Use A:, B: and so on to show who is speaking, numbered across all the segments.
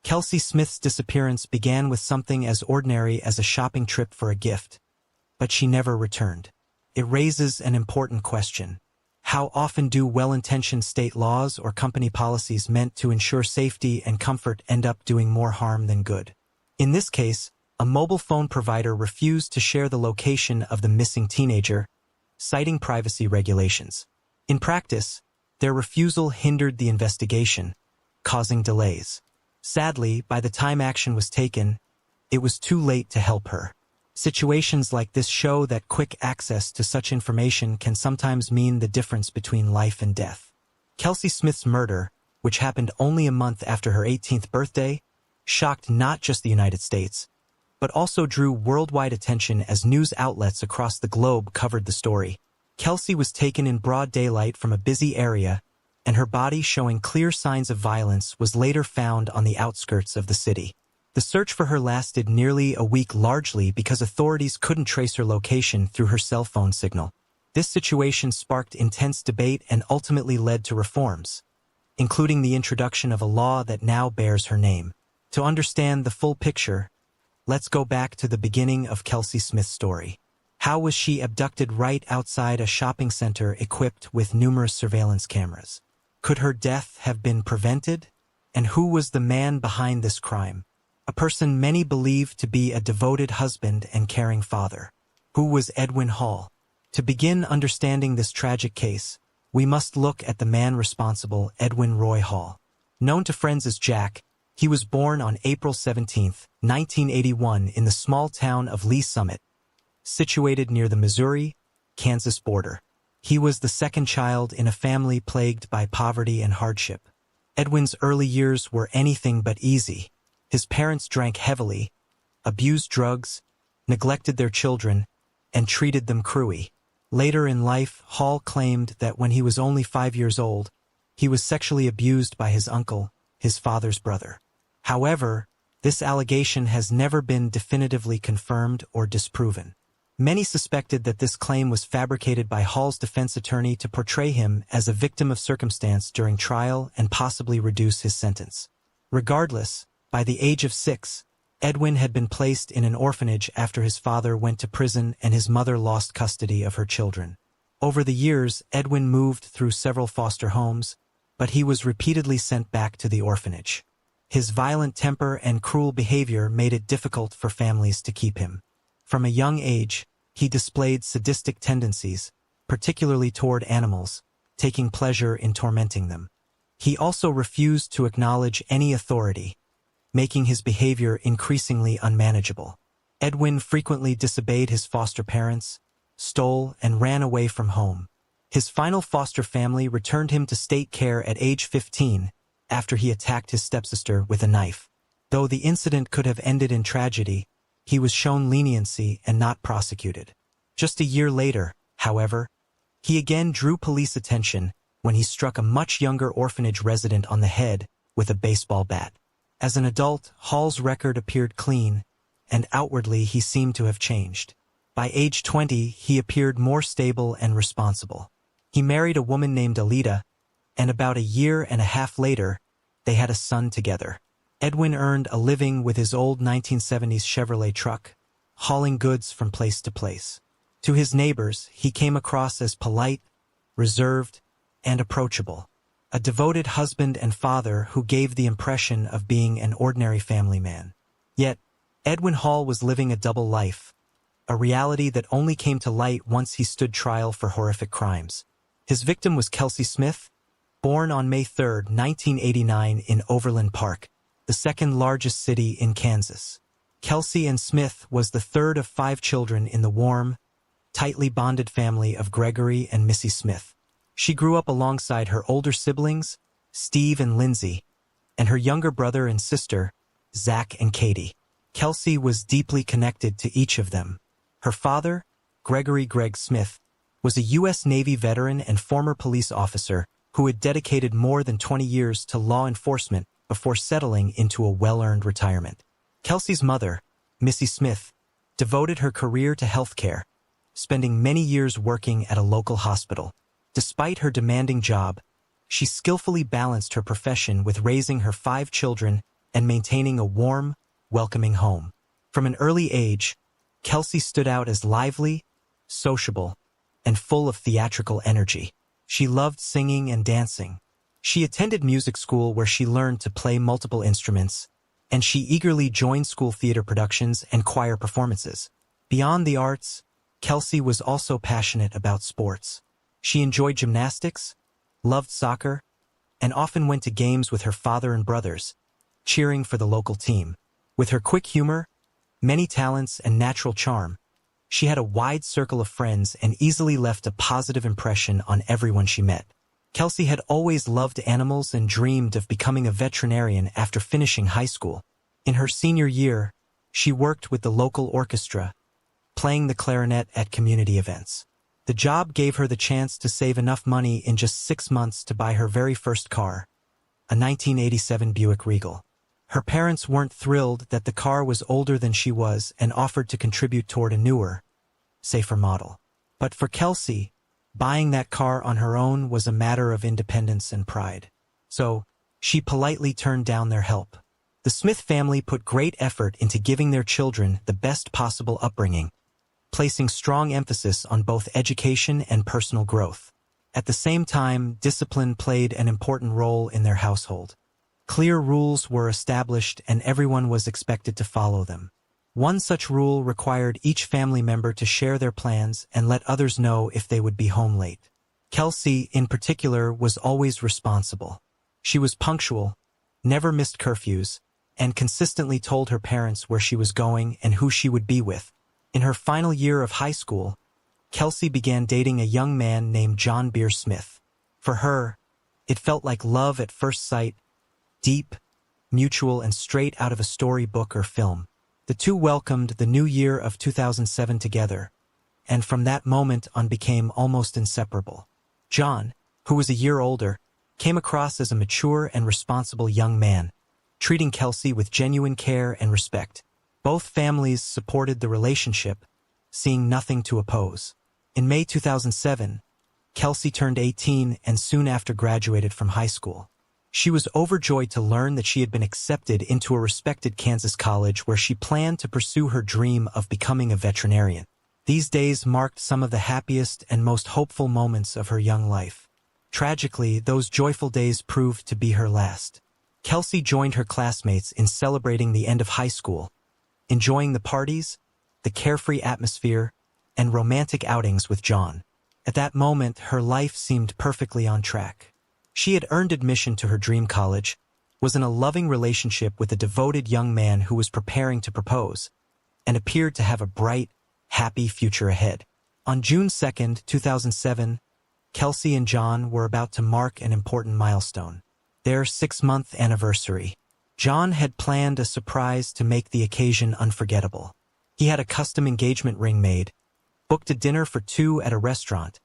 A: Kelsey Smith's disappearance began with something as ordinary as a shopping trip for a gift, but she never returned. It raises an important question. How often do well-intentioned state laws or company policies meant to ensure safety and comfort end up doing more harm than good? In this case, a mobile phone provider refused to share the location of the missing teenager, citing privacy regulations. In practice, their refusal hindered the investigation, causing delays. Sadly, by the time action was taken, it was too late to help her. Situations like this show that quick access to such information can sometimes mean the difference between life and death. Kelsey Smith's murder, which happened only a month after her 18th birthday, shocked not just the United States, but also drew worldwide attention as news outlets across the globe covered the story. Kelsey was taken in broad daylight from a busy area, and her body, showing clear signs of violence, was later found on the outskirts of the city. The search for her lasted nearly a week, largely because authorities couldn't trace her location through her cell phone signal. This situation sparked intense debate and ultimately led to reforms, including the introduction of a law that now bears her name. To understand the full picture, let's go back to the beginning of Kelsey Smith's story. How was she abducted right outside a shopping center equipped with numerous surveillance cameras? Could her death have been prevented? And who was the man behind this crime? A person many believe to be a devoted husband and caring father. Who was Edwin Hall? To begin understanding this tragic case, we must look at the man responsible, Edwin Roy Hall. Known to friends as Jack, he was born on April 17, 1981 in the small town of Lee Summit, situated near the Missouri-Kansas border. He was the second child in a family plagued by poverty and hardship. Edwin's early years were anything but easy. His parents drank heavily, abused drugs, neglected their children, and treated them cruelly. Later in life, Hall claimed that when he was only 5 years old, he was sexually abused by his uncle, his father's brother. However, this allegation has never been definitively confirmed or disproven. Many suspected that this claim was fabricated by Hall's defense attorney to portray him as a victim of circumstance during trial and possibly reduce his sentence. Regardless, by the age of 6, Edwin had been placed in an orphanage after his father went to prison and his mother lost custody of her children. Over the years, Edwin moved through several foster homes, but he was repeatedly sent back to the orphanage. His violent temper and cruel behavior made it difficult for families to keep him. From a young age, he displayed sadistic tendencies, particularly toward animals, taking pleasure in tormenting them. He also refused to acknowledge any authority, making his behavior increasingly unmanageable. Edwin frequently disobeyed his foster parents, stole, and ran away from home. His final foster family returned him to state care at age 15 after he attacked his stepsister with a knife. Though the incident could have ended in tragedy, he was shown leniency and not prosecuted. Just a year later, however, he again drew police attention when he struck a much younger orphanage resident on the head with a baseball bat. As an adult, Hall's record appeared clean, and outwardly he seemed to have changed. By age 20, he appeared more stable and responsible. He married a woman named Alita, and about a year and a half later, they had a son together. Edwin earned a living with his old 1970s Chevrolet truck, hauling goods from place to place. To his neighbors, he came across as polite, reserved, and approachable. A devoted husband and father who gave the impression of being an ordinary family man. Yet, Edwin Hall was living a double life, a reality that only came to light once he stood trial for horrific crimes. His victim was Kelsey Smith, born on May 3, 1989 in Overland Park, the second largest city in Kansas. Kelsey and Smith was the third of 5 children in the warm, tightly bonded family of Gregory and Missy Smith. She grew up alongside her older siblings, Steve and Lindsay, and her younger brother and sister, Zach and Katie. Kelsey was deeply connected to each of them. Her father, Gregory Greg Smith, was a U.S. Navy veteran and former police officer who had dedicated more than 20 years to law enforcement before settling into a well-earned retirement. Kelsey's mother, Missy Smith, devoted her career to healthcare, spending many years working at a local hospital. Despite her demanding job, she skillfully balanced her profession with raising her 5 children and maintaining a warm, welcoming home. From an early age, Kelsey stood out as lively, sociable, and full of theatrical energy. She loved singing and dancing. She attended music school where she learned to play multiple instruments, and she eagerly joined school theater productions and choir performances. Beyond the arts, Kelsey was also passionate about sports. She enjoyed gymnastics, loved soccer, and often went to games with her father and brothers, cheering for the local team. With her quick humor, many talents, and natural charm, she had a wide circle of friends and easily left a positive impression on everyone she met. Kelsey had always loved animals and dreamed of becoming a veterinarian after finishing high school. In her senior year, she worked with the local orchestra, playing the clarinet at community events. The job gave her the chance to save enough money in just 6 months to buy her very first car, a 1987 Buick Regal. Her parents weren't thrilled that the car was older than she was and offered to contribute toward a newer, safer model. But for Kelsey, buying that car on her own was a matter of independence and pride. So, she politely turned down their help. The Smith family put great effort into giving their children the best possible upbringing, placing strong emphasis on both education and personal growth. At the same time, discipline played an important role in their household. Clear rules were established and everyone was expected to follow them. One such rule required each family member to share their plans and let others know if they would be home late. Kelsey, in particular, was always responsible. She was punctual, never missed curfews, and consistently told her parents where she was going and who she would be with. In her final year of high school, Kelsey began dating a young man named John Smith. For her, it felt like love at first sight, deep, mutual, and straight out of a storybook or film. The two welcomed the new year of 2007 together, and from that moment on became almost inseparable. John, who was a year older, came across as a mature and responsible young man, treating Kelsey with genuine care and respect. Both families supported the relationship, seeing nothing to oppose. In May 2007, Kelsey turned 18 and soon after graduated from high school. She was overjoyed to learn that she had been accepted into a respected Kansas college where she planned to pursue her dream of becoming a veterinarian. These days marked some of the happiest and most hopeful moments of her young life. Tragically, those joyful days proved to be her last. Kelsey joined her classmates in celebrating the end of high school, enjoying the parties, the carefree atmosphere, and romantic outings with John. At that moment, her life seemed perfectly on track. She had earned admission to her dream college, was in a loving relationship with a devoted young man who was preparing to propose, and appeared to have a bright, happy future ahead. On June 2, 2007, Kelsey and John were about to mark an important milestone, their 6-month anniversary. John had planned a surprise to make the occasion unforgettable. He had a custom engagement ring made, booked a dinner for 2 at a restaurant,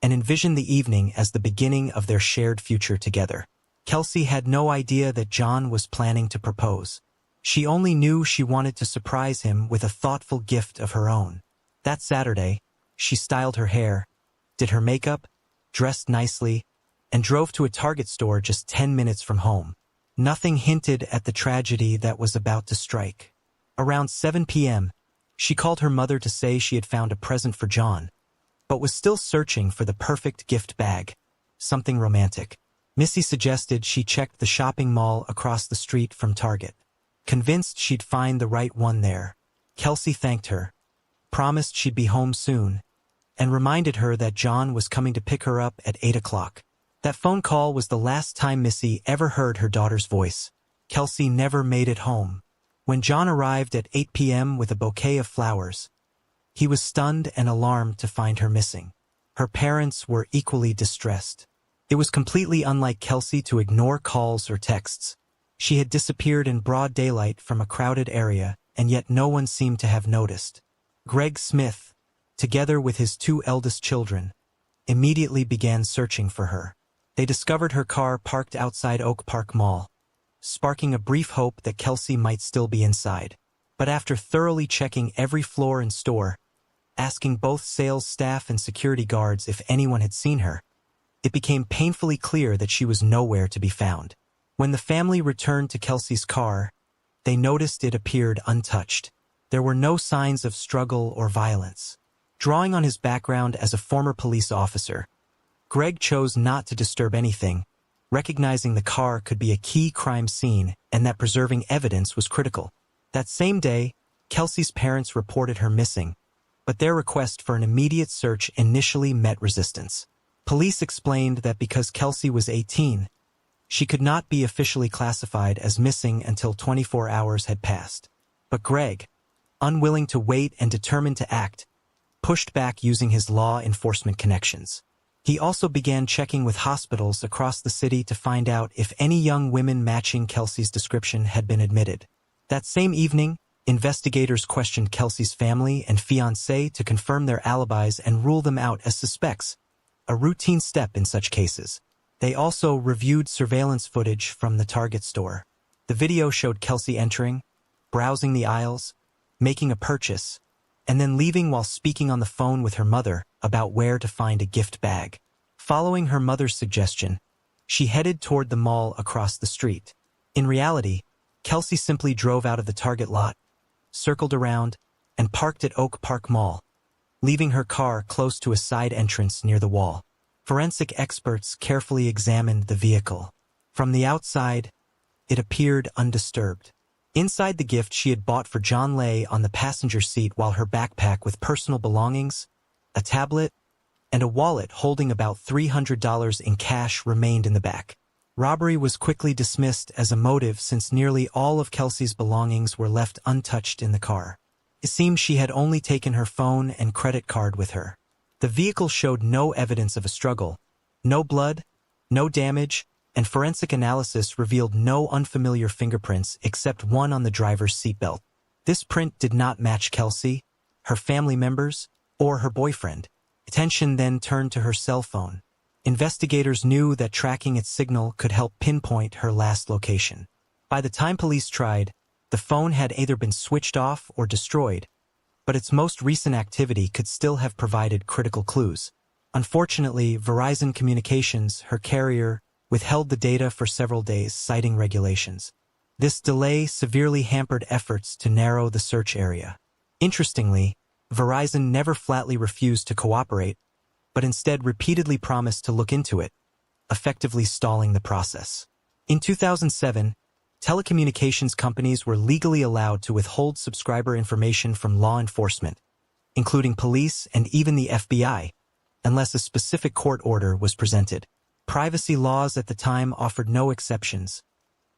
A: and envisioned the evening as the beginning of their shared future together. Kelsey had no idea that John was planning to propose. She only knew she wanted to surprise him with a thoughtful gift of her own. That Saturday, she styled her hair, did her makeup, dressed nicely, and drove to a Target store just 10 minutes from home. Nothing hinted at the tragedy that was about to strike. Around 7 p.m., she called her mother to say she had found a present for John, but was still searching for the perfect gift bag, something romantic. Missy suggested she check the shopping mall across the street from Target. Convinced she'd find the right one there, Kelsey thanked her, promised she'd be home soon, and reminded her that John was coming to pick her up at 8 o'clock. That phone call was the last time Missy ever heard her daughter's voice. Kelsey never made it home. When John arrived at 8 p.m. with a bouquet of flowers, he was stunned and alarmed to find her missing. Her parents were equally distressed. It was completely unlike Kelsey to ignore calls or texts. She had disappeared in broad daylight from a crowded area, and yet no one seemed to have noticed. Greg Smith, together with his 2 eldest children, immediately began searching for her. They discovered her car parked outside Oak Park Mall, sparking a brief hope that Kelsey might still be inside. But after thoroughly checking every floor and store, asking both sales staff and security guards if anyone had seen her, it became painfully clear that she was nowhere to be found. When the family returned to Kelsey's car, they noticed it appeared untouched. There were no signs of struggle or violence. Drawing on his background as a former police officer, Greg chose not to disturb anything, recognizing the car could be a key crime scene and that preserving evidence was critical. That same day, Kelsey's parents reported her missing, but their request for an immediate search initially met resistance. Police explained that because Kelsey was 18, she could not be officially classified as missing until 24 hours had passed. But Greg, unwilling to wait and determined to act, pushed back using his law enforcement connections. He also began checking with hospitals across the city to find out if any young women matching Kelsey's description had been admitted. That same evening, investigators questioned Kelsey's family and fiancé to confirm their alibis and rule them out as suspects, a routine step in such cases. They also reviewed surveillance footage from the Target store. The video showed Kelsey entering, browsing the aisles, making a purchase, and then leaving while speaking on the phone with her mother about where to find a gift bag. Following her mother's suggestion, she headed toward the mall across the street. In reality, Kelsey simply drove out of the Target lot, circled around, and parked at Oak Park Mall, leaving her car close to a side entrance near the wall. Forensic experts carefully examined the vehicle. From the outside, it appeared undisturbed. Inside the gift she had bought for John lay on the passenger seat while her backpack with personal belongings, a tablet, and a wallet holding about $300 in cash remained in the back. Robbery was quickly dismissed as a motive since nearly all of Kelsey's belongings were left untouched in the car. It seemed she had only taken her phone and credit card with her. The vehicle showed no evidence of a struggle, no blood, no damage, and forensic analysis revealed no unfamiliar fingerprints except one on the driver's seatbelt. This print did not match Kelsey, her family members, or her boyfriend. Attention then turned to her cell phone. Investigators knew that tracking its signal could help pinpoint her last location. By the time police tried, the phone had either been switched off or destroyed, but its most recent activity could still have provided critical clues. Unfortunately, Verizon Communications, her carrier, withheld the data for several days, citing regulations. This delay severely hampered efforts to narrow the search area. Interestingly, Verizon never flatly refused to cooperate, but instead repeatedly promised to look into it, effectively stalling the process. In 2007, telecommunications companies were legally allowed to withhold subscriber information from law enforcement, including police and even the FBI, unless a specific court order was presented. Privacy laws at the time offered no exceptions,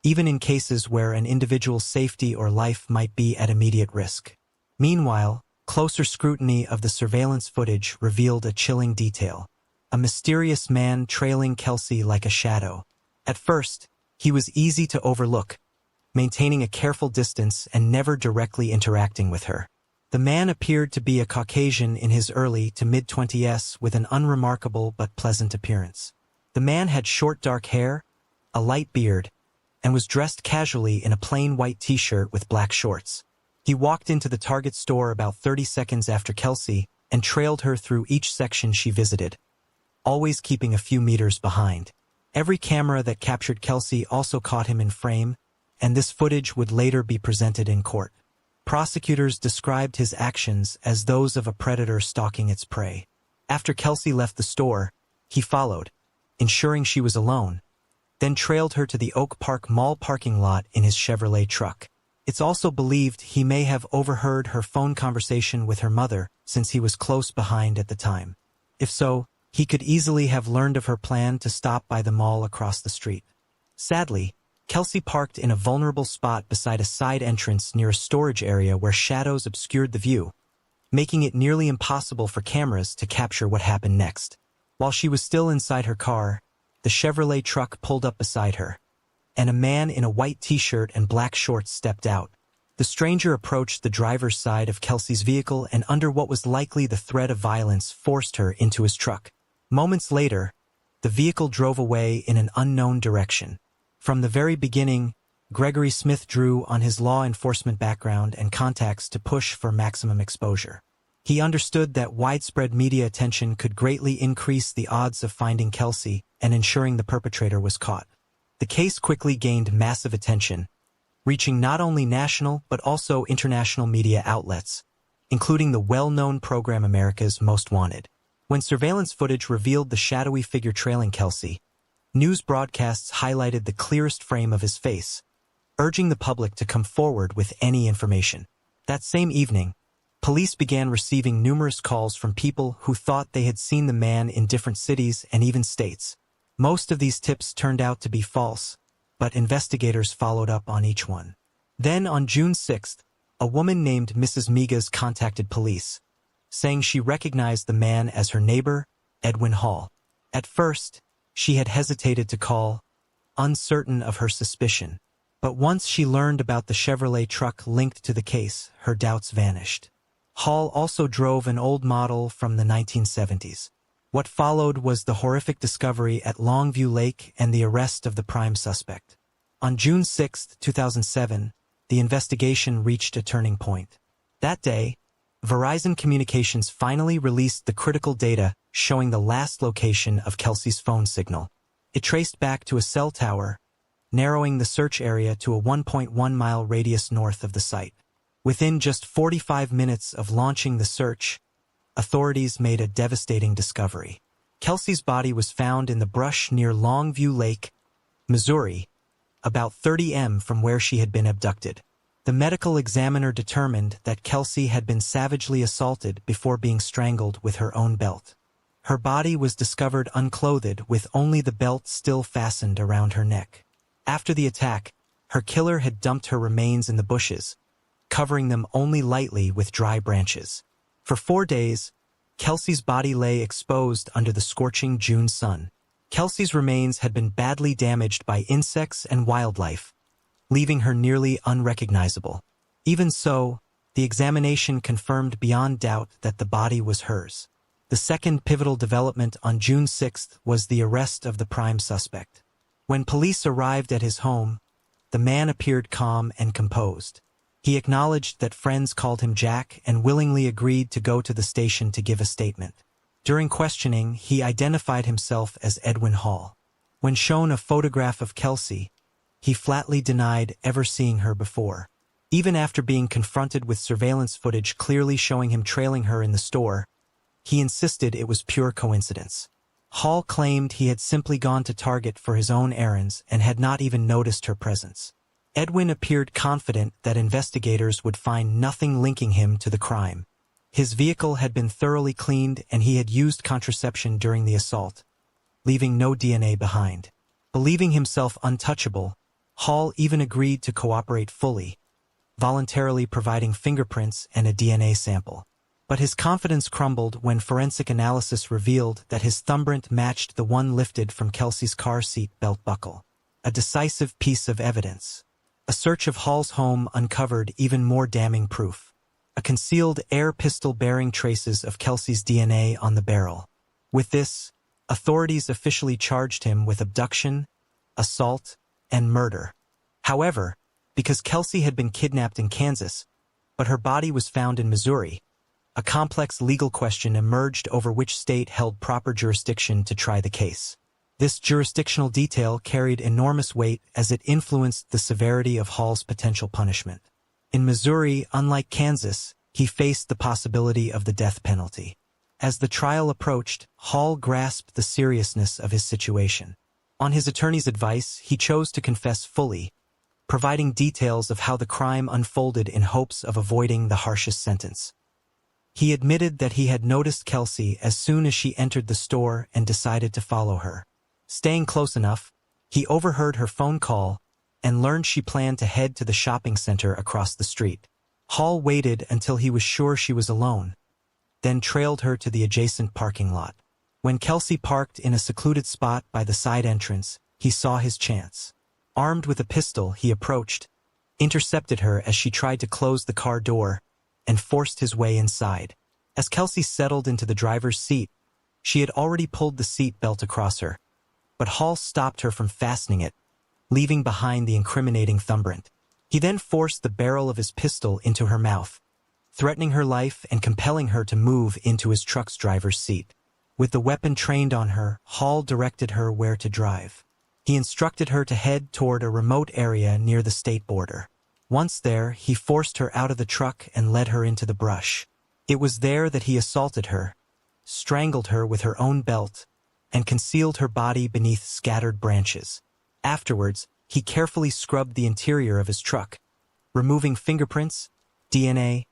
A: even in cases where an individual's safety or life might be at immediate risk. Meanwhile, closer scrutiny of the surveillance footage revealed a chilling detail: a mysterious man trailing Kelsey like a shadow. At first, he was easy to overlook, maintaining a careful distance and never directly interacting with her. The man appeared to be a Caucasian in his early to mid-20s with an unremarkable but pleasant appearance. The man had short dark hair, a light beard, and was dressed casually in a plain white t-shirt with black shorts. He walked into the Target store about 30 seconds after Kelsey and trailed her through each section she visited, always keeping a few meters behind. Every camera that captured Kelsey also caught him in frame, and this footage would later be presented in court. Prosecutors described his actions as those of a predator stalking its prey. After Kelsey left the store, he followed, ensuring she was alone, then trailed her to the Oak Park Mall parking lot in his Chevrolet truck. It's also believed he may have overheard her phone conversation with her mother since he was close behind at the time. If so, he could easily have learned of her plan to stop by the mall across the street. Sadly, Kelsey parked in a vulnerable spot beside a side entrance near a storage area where shadows obscured the view, making it nearly impossible for cameras to capture what happened next. While she was still inside her car, the Chevrolet truck pulled up beside her, and a man in a white t-shirt and black shorts stepped out. The stranger approached the driver's side of Kelsey's vehicle and, under what was likely the threat of violence, forced her into his truck. Moments later, the vehicle drove away in an unknown direction. From the very beginning, Gregory Smith drew on his law enforcement background and contacts to push for maximum exposure. He understood that widespread media attention could greatly increase the odds of finding Kelsey and ensuring the perpetrator was caught. The case quickly gained massive attention, reaching not only national but also international media outlets, including the well-known program America's Most Wanted. When surveillance footage revealed the shadowy figure trailing Kelsey, news broadcasts highlighted the clearest frame of his face, urging the public to come forward with any information. That same evening, police began receiving numerous calls from people who thought they had seen the man in different cities and even states. Most of these tips turned out to be false, but investigators followed up on each one. Then on June 6th, a woman named Mrs. Migas contacted police, saying she recognized the man as her neighbor, Edwin Hall. At first, she had hesitated to call, uncertain of her suspicion. But once she learned about the Chevrolet truck linked to the case, her doubts vanished. Hall also drove an old model from the 1970s. What followed was the horrific discovery at Longview Lake and the arrest of the prime suspect. On June 6, 2007, the investigation reached a turning point. That day, Verizon Communications finally released the critical data showing the last location of Kelsey's phone signal. It traced back to a cell tower, narrowing the search area to a 1.1-mile radius north of the site. Within just 45 minutes of launching the search, authorities made a devastating discovery. Kelsey's body was found in the brush near Longview Lake, Missouri, about 30 m from where she had been abducted. The medical examiner determined that Kelsey had been savagely assaulted before being strangled with her own belt. Her body was discovered unclothed with only the belt still fastened around her neck. After the attack, her killer had dumped her remains in the bushes, covering them only lightly with dry branches. For 4 days, Kelsey's body lay exposed under the scorching June sun. Kelsey's remains had been badly damaged by insects and wildlife, leaving her nearly unrecognizable. Even so, the examination confirmed beyond doubt that the body was hers. The second pivotal development on June 6th was the arrest of the prime suspect. When police arrived at his home, the man appeared calm and composed. He acknowledged that friends called him Jack and willingly agreed to go to the station to give a statement. During questioning, he identified himself as Edwin Hall. When shown a photograph of Kelsey, he flatly denied ever seeing her before. Even after being confronted with surveillance footage clearly showing him trailing her in the store, he insisted it was pure coincidence. Hall claimed he had simply gone to Target for his own errands and had not even noticed her presence. Edwin appeared confident that investigators would find nothing linking him to the crime. His vehicle had been thoroughly cleaned and he had used contraception during the assault, leaving no DNA behind. Believing himself untouchable, Hall even agreed to cooperate fully, voluntarily providing fingerprints and a DNA sample. But his confidence crumbled when forensic analysis revealed that his thumbprint matched the one lifted from Kelsey's car seat belt buckle. A decisive piece of evidence. A search of Hall's home uncovered even more damning proof. A concealed air pistol bearing traces of Kelsey's DNA on the barrel. With this, authorities officially charged him with abduction, assault, and murder. However, because Kelsey had been kidnapped in Kansas, but her body was found in Missouri, a complex legal question emerged over which state held proper jurisdiction to try the case. This jurisdictional detail carried enormous weight as it influenced the severity of Hall's potential punishment. In Missouri, unlike Kansas, he faced the possibility of the death penalty. As the trial approached, Hall grasped the seriousness of his situation. On his attorney's advice, he chose to confess fully, providing details of how the crime unfolded in hopes of avoiding the harshest sentence. He admitted that he had noticed Kelsey as soon as she entered the store and decided to follow her. Staying close enough, he overheard her phone call and learned she planned to head to the shopping center across the street. Hall waited until he was sure she was alone, then trailed her to the adjacent parking lot. When Kelsey parked in a secluded spot by the side entrance, he saw his chance. Armed with a pistol, he approached, intercepted her as she tried to close the car door, and forced his way inside. As Kelsey settled into the driver's seat, she had already pulled the seat belt across her, but Hall stopped her from fastening it, leaving behind the incriminating thumbprint. He then forced the barrel of his pistol into her mouth, threatening her life and compelling her to move into his truck's driver's seat. With the weapon trained on her, Hall directed her where to drive. He instructed her to head toward a remote area near the state border. Once there, he forced her out of the truck and led her into the brush. It was there that he assaulted her, strangled her with her own belt, and concealed her body beneath scattered branches. Afterwards, he carefully scrubbed the interior of his truck, removing fingerprints, DNA,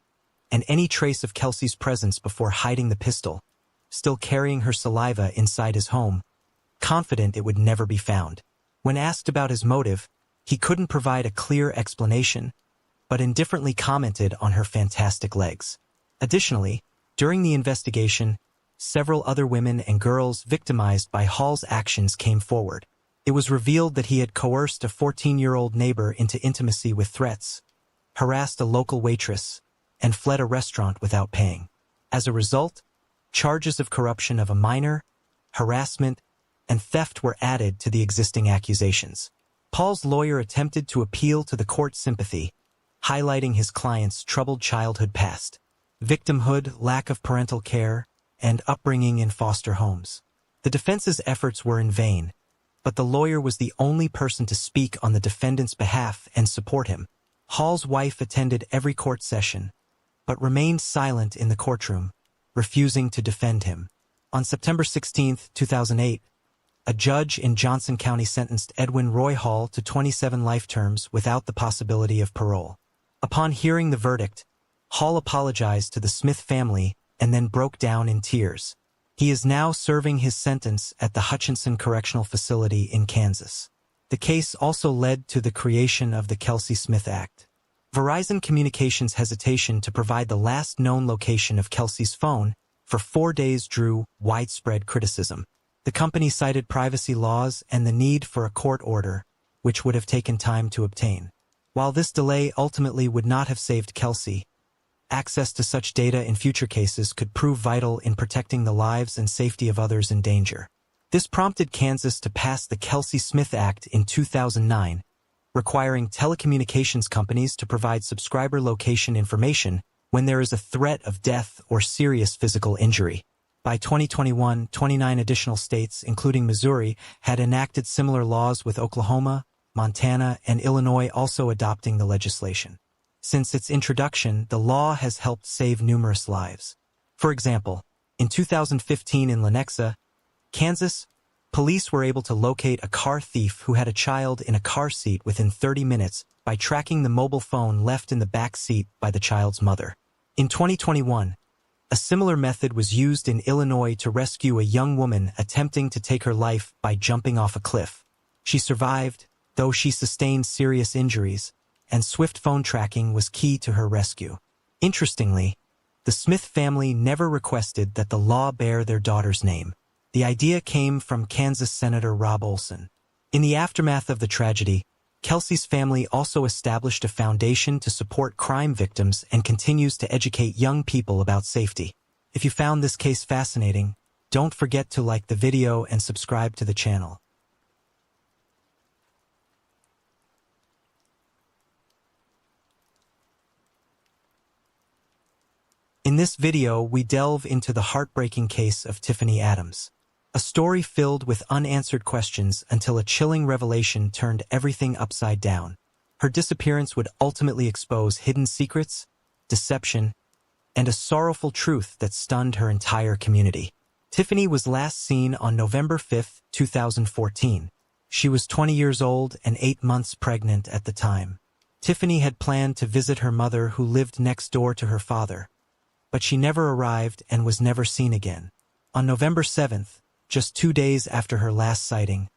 A: and any trace of Kelsey's presence before hiding the pistol, still carrying her saliva inside his home, confident it would never be found. When asked about his motive, he couldn't provide a clear explanation, but indifferently commented on her fantastic legs. Additionally, during the investigation, several other women and girls victimized by Hall's actions came forward. It was revealed that he had coerced a 14-year-old neighbor into intimacy with threats, harassed a local waitress, and fled a restaurant without paying. As a result, charges of corruption of a minor, harassment, and theft were added to the existing accusations. Paul's lawyer attempted to appeal to the court's sympathy, highlighting his client's troubled childhood past, victimhood, lack of parental care, and upbringing in foster homes. The defense's efforts were in vain, but the lawyer was the only person to speak on the defendant's behalf and support him. Hall's wife attended every court session, but remained silent in the courtroom, refusing to defend him. On September 16, 2008, a judge in Johnson County sentenced Edwin Roy Hall to 27 life terms without the possibility of parole. Upon hearing the verdict, Hall apologized to the Smith family and then broke down in tears. He is now serving his sentence at the Hutchinson Correctional Facility in Kansas. The case also led to the creation of the Kelsey Smith Act. Verizon Communications' hesitation to provide the last known location of Kelsey's phone for 4 days drew widespread criticism. The company cited privacy laws and the need for a court order, which would have taken time to obtain. While this delay ultimately would not have saved Kelsey, access to such data in future cases could prove vital in protecting the lives and safety of others in danger. This prompted Kansas to pass the Kelsey Smith Act in 2009, requiring telecommunications companies to provide subscriber location information when there is a threat of death or serious physical injury. By 2021, 29 additional states, including Missouri, had enacted similar laws, with Oklahoma, Montana, and Illinois also adopting the legislation. Since its introduction, the law has helped save numerous lives. For example, in 2015 in Lenexa, Kansas, police were able to locate a car thief who had a child in a car seat within 30 minutes by tracking the mobile phone left in the back seat by the child's mother. In 2021, a similar method was used in Illinois to rescue a young woman attempting to take her life by jumping off a cliff. She survived, though she sustained serious injuries, and swift phone tracking was key to her rescue. Interestingly, the Smith family never requested that the law bear their daughter's name. The idea came from Kansas Senator Rob Olson. In the aftermath of the tragedy, Kelsey's family also established a foundation to support crime victims and continues to educate young people about safety. If you found this case fascinating, don't forget to like the video and subscribe to the channel. In this video, we delve into the heartbreaking case of Tiffany Adams. A story filled with unanswered questions until a chilling revelation turned everything upside down. Her disappearance would ultimately expose hidden secrets, deception, and a sorrowful truth that stunned her entire community. Tiffany was last seen on November 5, 2014. She was 20 years old and 8 months pregnant at the time. Tiffany had planned to visit her mother, who lived next door to her father, but she never arrived and was never seen again. On November 7th, just 2 days after her last sighting,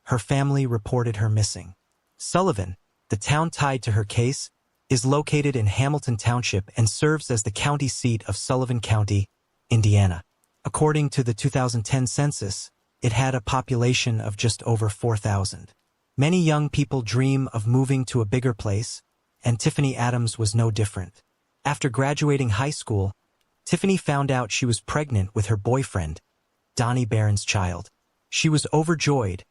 A: her family reported her missing. Sullivan, the town tied to her case, is located in Hamilton Township and serves as the county seat of Sullivan County, Indiana. According to the 2010 census, it had a population of just over 4,000. Many young people dream of moving to a bigger place, and Tiffany Adams was no different. After graduating high school, Tiffany found out she was pregnant with her boyfriend, Donnie Barron's child. She was overjoyed,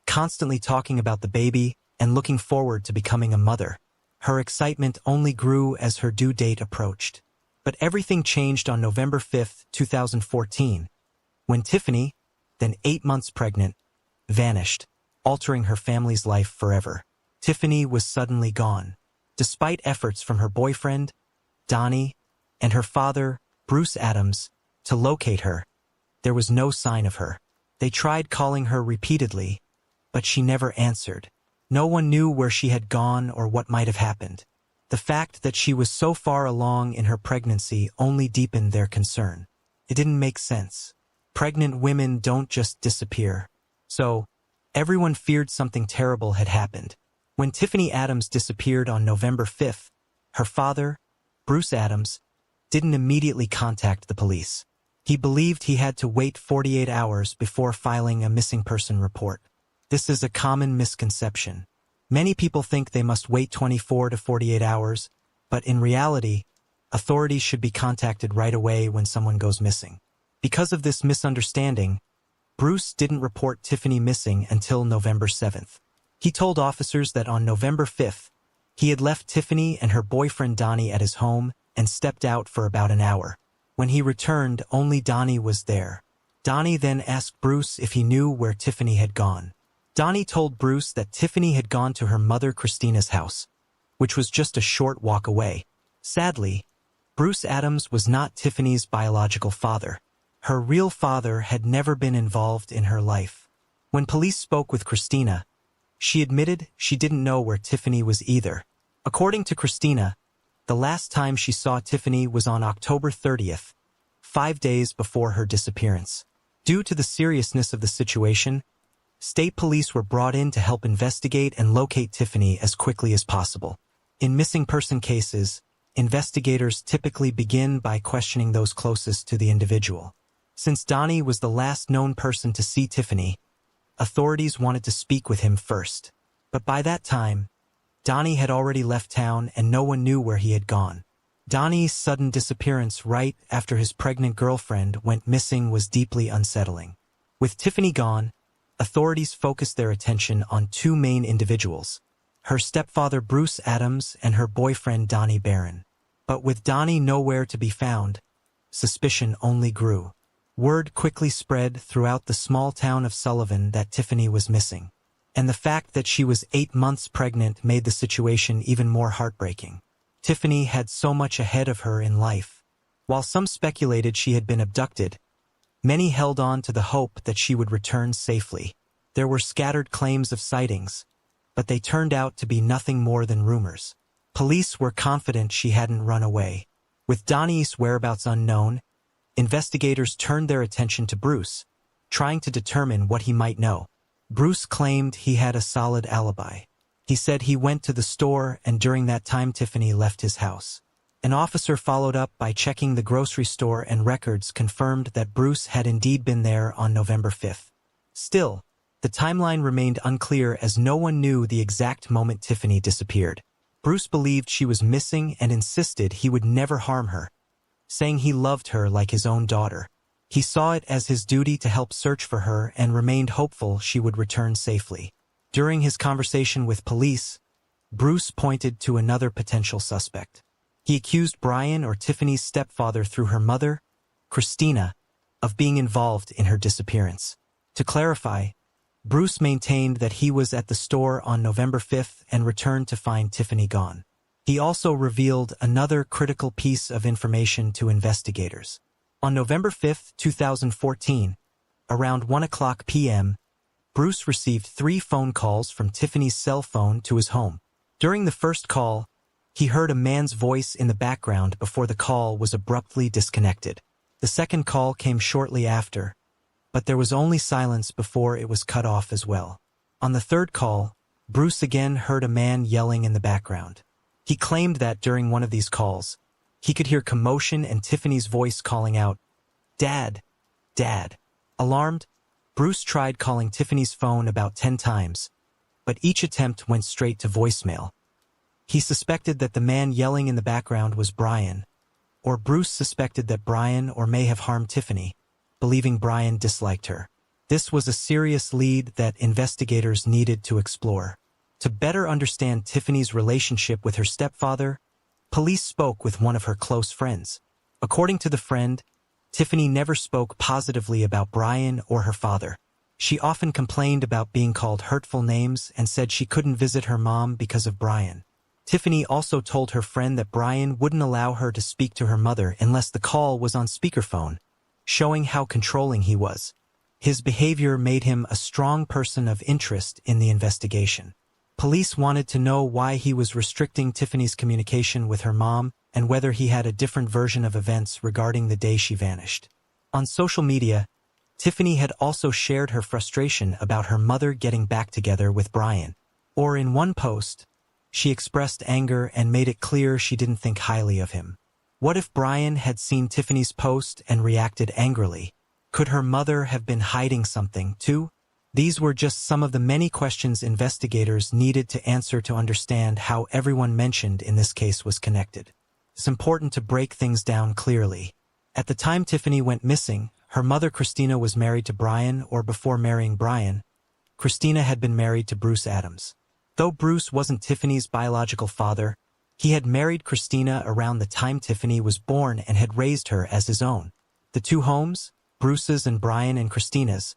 A: constantly talking about the baby and looking forward to becoming a mother. Her excitement only grew as her due date approached. But everything changed on November 5, 2014, when Tiffany, then 8 months pregnant, vanished. altering her family's life forever. Tiffany was suddenly gone. Despite efforts from her boyfriend, Donnie, and her father, Bruce Adams, to locate her, there was no sign of her. They tried calling her repeatedly, but she never answered. No one knew where she had gone or what might have happened. The fact that she was so far along in her pregnancy only deepened their concern. It didn't make sense. Pregnant women don't just disappear. So, everyone feared something terrible had happened. When Tiffany Adams disappeared on November 5th, her father, Bruce Adams, didn't immediately contact the police. He believed he had to wait 48 hours before filing a missing person report. This is a common misconception. Many people think they must wait 24 to 48 hours, but in reality, authorities should be contacted right away when someone goes missing. Because of this misunderstanding, Bruce didn't report Tiffany missing until November 7th. He told officers that on November 5th, he had left Tiffany and her boyfriend Donnie at his home and stepped out for about an hour. When he returned, only Donnie was there. Donnie then asked Bruce if he knew where Tiffany had gone. Donnie told Bruce that Tiffany had gone to her mother Christina's house, which was just a short walk away. Sadly, Bruce Adams was not Tiffany's biological father. Her real father had never been involved in her life. When police spoke with Christina, she admitted she didn't know where Tiffany was either. According to Christina, the last time she saw Tiffany was on October 30th, 5 days before her disappearance. Due to the seriousness of the situation, state police were brought in to help investigate and locate Tiffany as quickly as possible. In missing person cases, investigators typically begin by questioning those closest to the individual. Since Donnie was the last known person to see Tiffany, authorities wanted to speak with him first. But by that time, Donnie had already left town and no one knew where he had gone. Donnie's sudden disappearance right after his pregnant girlfriend went missing was deeply unsettling. With Tiffany gone, authorities focused their attention on two main individuals, her stepfather Bruce Adams and her boyfriend Donnie Barron. But with Donnie nowhere to be found, suspicion only grew. Word quickly spread throughout the small town of Sullivan that Tiffany was missing. And the fact that she was 8 months pregnant made the situation even more heartbreaking. Tiffany had so much ahead of her in life. While some speculated she had been abducted, many held on to the hope that she would return safely. There were scattered claims of sightings, but they turned out to be nothing more than rumors. Police were confident she hadn't run away. With Donnie's whereabouts unknown, investigators turned their attention to Bruce, trying to determine what he might know. Bruce claimed he had a solid alibi. He said he went to the store and during that time Tiffany left his house. An officer followed up by checking the grocery store and records confirmed that Bruce had indeed been there on November 5th. Still, the timeline remained unclear as no one knew the exact moment Tiffany disappeared. Bruce believed she was missing and insisted he would never harm her, saying he loved her like his own daughter. He saw it as his duty to help search for her and remained hopeful she would return safely. During his conversation with police, Bruce pointed to another potential suspect. He accused Brian or Tiffany's stepfather through her mother, Christina, of being involved in her disappearance. To clarify, Bruce maintained that he was at the store on November 5th and returned to find Tiffany gone. He also revealed another critical piece of information to investigators. On November 5, 2014, around 1:00 p.m., Bruce received 3 phone calls from Tiffany's cell phone to his home. During the first call, he heard a man's voice in the background before the call was abruptly disconnected. The second call came shortly after, but there was only silence before it was cut off as well. On the third call, Bruce again heard a man yelling in the background. He claimed that during one of these calls, he could hear commotion and Tiffany's voice calling out, "Dad! Dad!" Alarmed, Bruce tried calling Tiffany's phone about 10 times, but each attempt went straight to voicemail. He suspected that the man yelling in the background was Brian, or Bruce suspected that Brian or may have harmed Tiffany, believing Brian disliked her. This was a serious lead that investigators needed to explore. To better understand Tiffany's relationship with her stepfather, police spoke with one of her close friends. According to the friend, Tiffany never spoke positively about Brian or her father. She often complained about being called hurtful names and said she couldn't visit her mom because of Brian. Tiffany also told her friend that Brian wouldn't allow her to speak to her mother unless the call was on speakerphone, showing how controlling he was. His behavior made him a strong person of interest in the investigation. Police wanted to know why he was restricting Tiffany's communication with her mom and whether he had a different version of events regarding the day she vanished. On social media, Tiffany had also shared her frustration about her mother getting back together with Brian. Or in one post, she expressed anger and made it clear she didn't think highly of him. What if Brian had seen Tiffany's post and reacted angrily? Could her mother have been hiding something, too? These were just some of the many questions investigators needed to answer to understand how everyone mentioned in this case was connected. It's important to break things down clearly. At the time Tiffany went missing, her mother Christina was married to Brian, or before marrying Brian, Christina had been married to Bruce Adams. Though Bruce wasn't Tiffany's biological father, he had married Christina around the time Tiffany was born and had raised her as his own. The two homes, Bruce's and Brian and Christina's,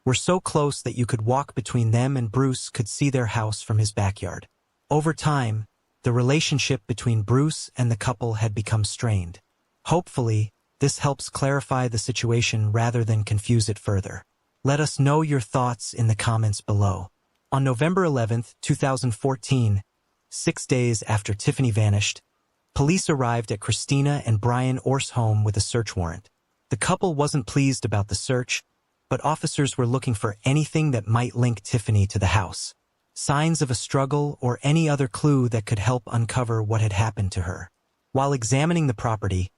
A: were so close that you could walk between them and Bruce could see their house from his backyard. Over time, the relationship between Bruce and the couple had become strained. Hopefully, this helps clarify the situation rather than confuse it further. Let us know your thoughts in the comments below. On November 11, 2014, 6 days after Tiffany vanished, police arrived at Christina and Brian Orr's home with a search warrant. The couple wasn't pleased about the search, but officers were looking for anything that might link Tiffany to the house. Signs of a struggle or any other clue that could help uncover what had happened to her. While examining the property,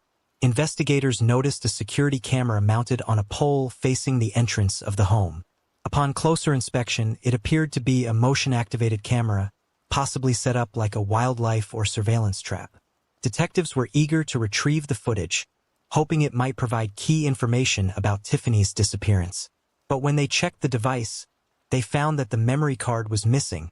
A: investigators noticed a security camera mounted on a pole facing the entrance of the home. Upon closer inspection, it appeared to be a motion-activated camera, possibly set up like a wildlife or surveillance trap. Detectives were eager to retrieve the footage, hoping it might provide key information about Tiffany's disappearance. But when they checked the device, they found that the memory card was missing,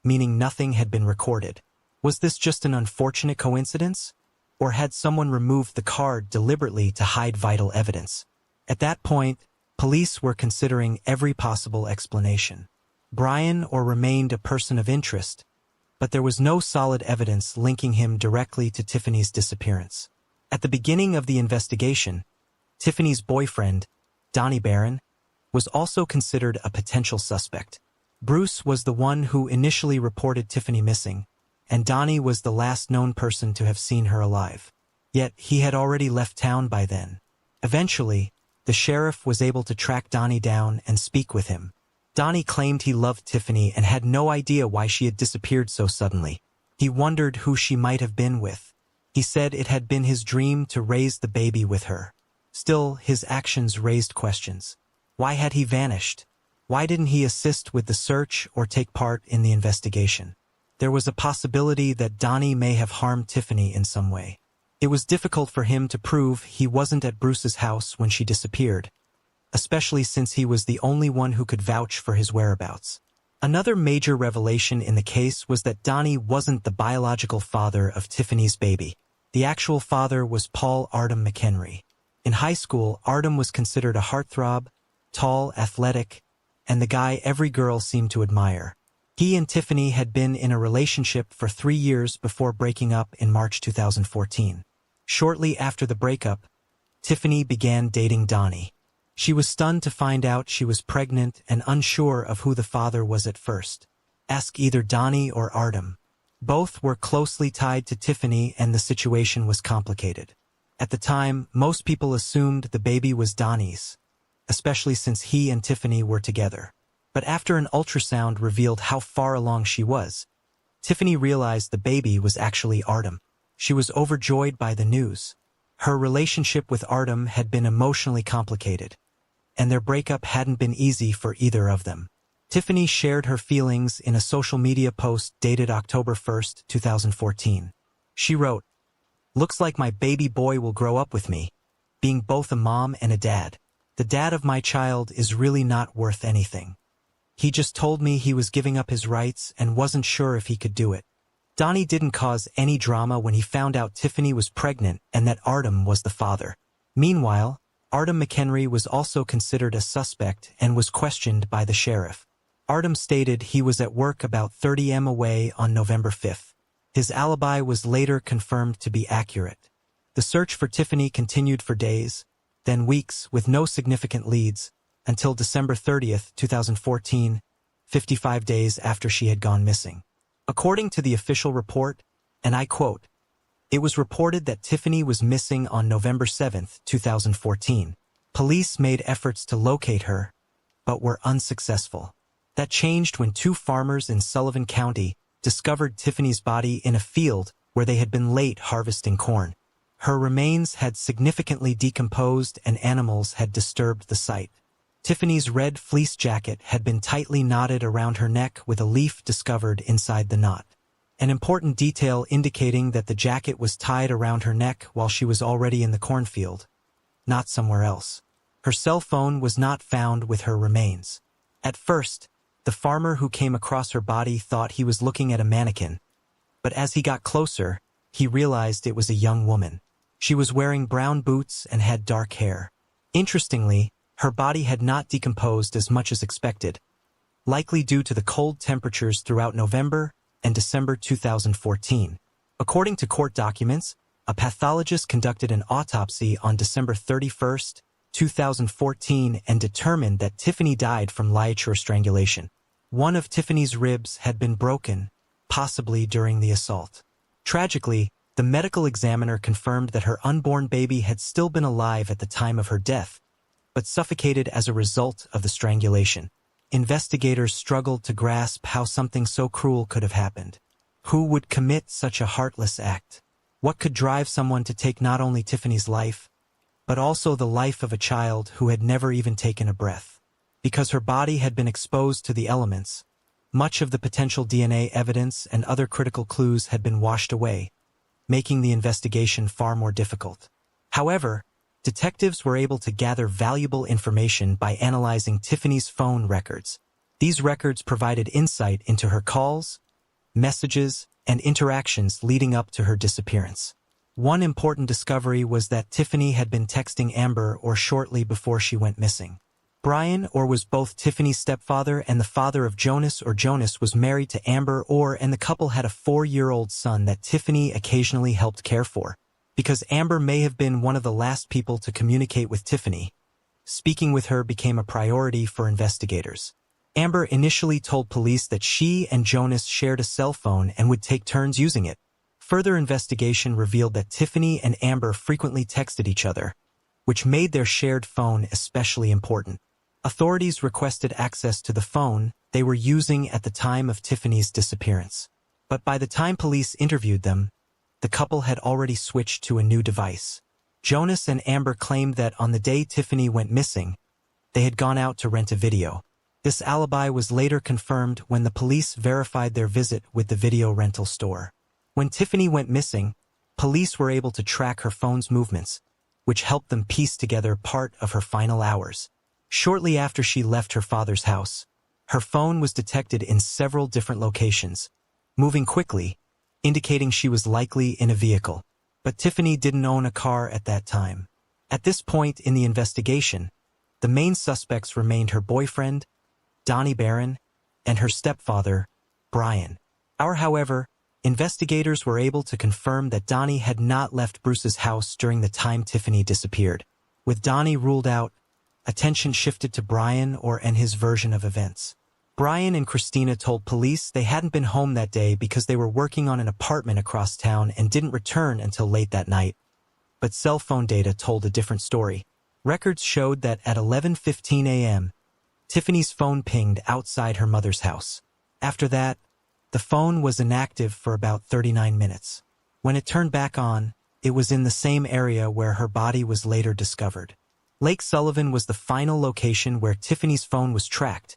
A: meaning nothing had been recorded. Was this just an unfortunate coincidence? Or had someone removed the card deliberately to hide vital evidence? At that point, police were considering every possible explanation. Brian Orr remained a person of interest, but there was no solid evidence linking him directly to Tiffany's disappearance. At the beginning of the investigation, Tiffany's boyfriend, Donnie Barron, was also considered a potential suspect. Bruce was the one who initially reported Tiffany missing, and Donnie was the last known person to have seen her alive. Yet he had already left town by then. Eventually, the sheriff was able to track Donnie down and speak with him. Donnie claimed he loved Tiffany and had no idea why she had disappeared so suddenly. He wondered who she might have been with. He said it had been his dream to raise the baby with her. Still, his actions raised questions. Why had he vanished? Why didn't he assist with the search or take part in the investigation? There was a possibility that Donnie may have harmed Tiffany in some way. It was difficult for him to prove he wasn't at Bruce's house when she disappeared, especially since he was the only one who could vouch for his whereabouts. Another major revelation in the case was that Donnie wasn't the biological father of Tiffany's baby. The actual father was Paul Artem McHenry. In high school, Artem was considered a heartthrob, tall, athletic, and the guy every girl seemed to admire. He and Tiffany had been in a relationship for 3 years before breaking up in March 2014. Shortly after the breakup, Tiffany began dating Donnie. She was stunned to find out she was pregnant and unsure of who the father was at first. Ask either Donnie or Artem. Both were closely tied to Tiffany and the situation was complicated. At the time, most people assumed the baby was Donnie's, especially since he and Tiffany were together. But after an ultrasound revealed how far along she was, Tiffany realized the baby was actually Artem. She was overjoyed by the news. Her relationship with Artem had been emotionally complicated, and their breakup hadn't been easy for either of them. Tiffany shared her feelings in a social media post dated October 1, 2014. She wrote, "Looks like my baby boy will grow up with me, being both a mom and a dad. The dad of my child is really not worth anything. He just told me he was giving up his rights and wasn't sure if he could do it." Donnie didn't cause any drama when he found out Tiffany was pregnant and that Artem was the father. Meanwhile, Artem McHenry was also considered a suspect and was questioned by the sheriff. Artem stated he was at work about 30 m away on November 5th. His alibi was later confirmed to be accurate. The search for Tiffany continued for days, then weeks, with no significant leads, until December 30th, 2014, 55 days after she had gone missing. According to the official report, and I quote, "It was reported that Tiffany was missing on November 7th, 2014. Police made efforts to locate her, but were unsuccessful. That changed when two farmers in Sullivan County discovered Tiffany's body in a field where they had been late harvesting corn. Her remains had significantly decomposed and animals had disturbed the site. Tiffany's red fleece jacket had been tightly knotted around her neck with a leaf discovered inside the knot. An important detail indicating that the jacket was tied around her neck while she was already in the cornfield, not somewhere else. Her cell phone was not found with her remains. At first, the farmer who came across her body thought he was looking at a mannequin, but as he got closer, he realized it was a young woman. She was wearing brown boots and had dark hair. Interestingly, her body had not decomposed as much as expected, likely due to the cold temperatures throughout November and December 2014. According to court documents, a pathologist conducted an autopsy on December 31st, 2014 and determined that Tiffany died from ligature strangulation. One of Tiffany's ribs had been broken, possibly during the assault. Tragically, the medical examiner confirmed that her unborn baby had still been alive at the time of her death, but suffocated as a result of the strangulation. Investigators struggled to grasp how something so cruel could have happened. Who would commit such a heartless act? What could drive someone to take not only Tiffany's life, but also the life of a child who had never even taken a breath? Because her body had been exposed to the elements, much of the potential DNA evidence and other critical clues had been washed away, making the investigation far more difficult. However, detectives were able to gather valuable information by analyzing Tiffany's phone records. These records provided insight into her calls, messages, and interactions leading up to her disappearance. One important discovery was that Tiffany had been texting Amber or shortly before she went missing. Brian or was both Tiffany's stepfather and the father of Jonas, or Jonas was married to Amber or and the couple had a 4-year-old son that Tiffany occasionally helped care for. Because Amber may have been one of the last people to communicate with Tiffany, speaking with her became a priority for investigators. Amber initially told police that she and Jonas shared a cell phone and would take turns using it. Further investigation revealed that Tiffany and Amber frequently texted each other, which made their shared phone especially important. Authorities requested access to the phone they were using at the time of Tiffany's disappearance. But by the time police interviewed them, the couple had already switched to a new device. Jonas and Amber claimed that on the day Tiffany went missing, they had gone out to rent a video. This alibi was later confirmed when the police verified their visit with the video rental store. When Tiffany went missing, police were able to track her phone's movements, which helped them piece together part of her final hours. Shortly after she left her father's house, her phone was detected in several different locations, moving quickly, indicating she was likely in a vehicle. But Tiffany didn't own a car at that time. At this point in the investigation, the main suspects remained her boyfriend, Donnie Barron, and her stepfather, Brian. However, investigators were able to confirm that Donnie had not left Bruce's house during the time Tiffany disappeared. With Donnie ruled out, attention shifted to Brian and his version of events. Brian and Christina told police they hadn't been home that day because they were working on an apartment across town and didn't return until late that night. But cell phone data told a different story. Records showed that at 11:15 a.m., Tiffany's phone pinged outside her mother's house. After that, the phone was inactive for about 39 minutes. When it turned back on, it was in the same area where her body was later discovered. Lake Sullivan was the final location where Tiffany's phone was tracked,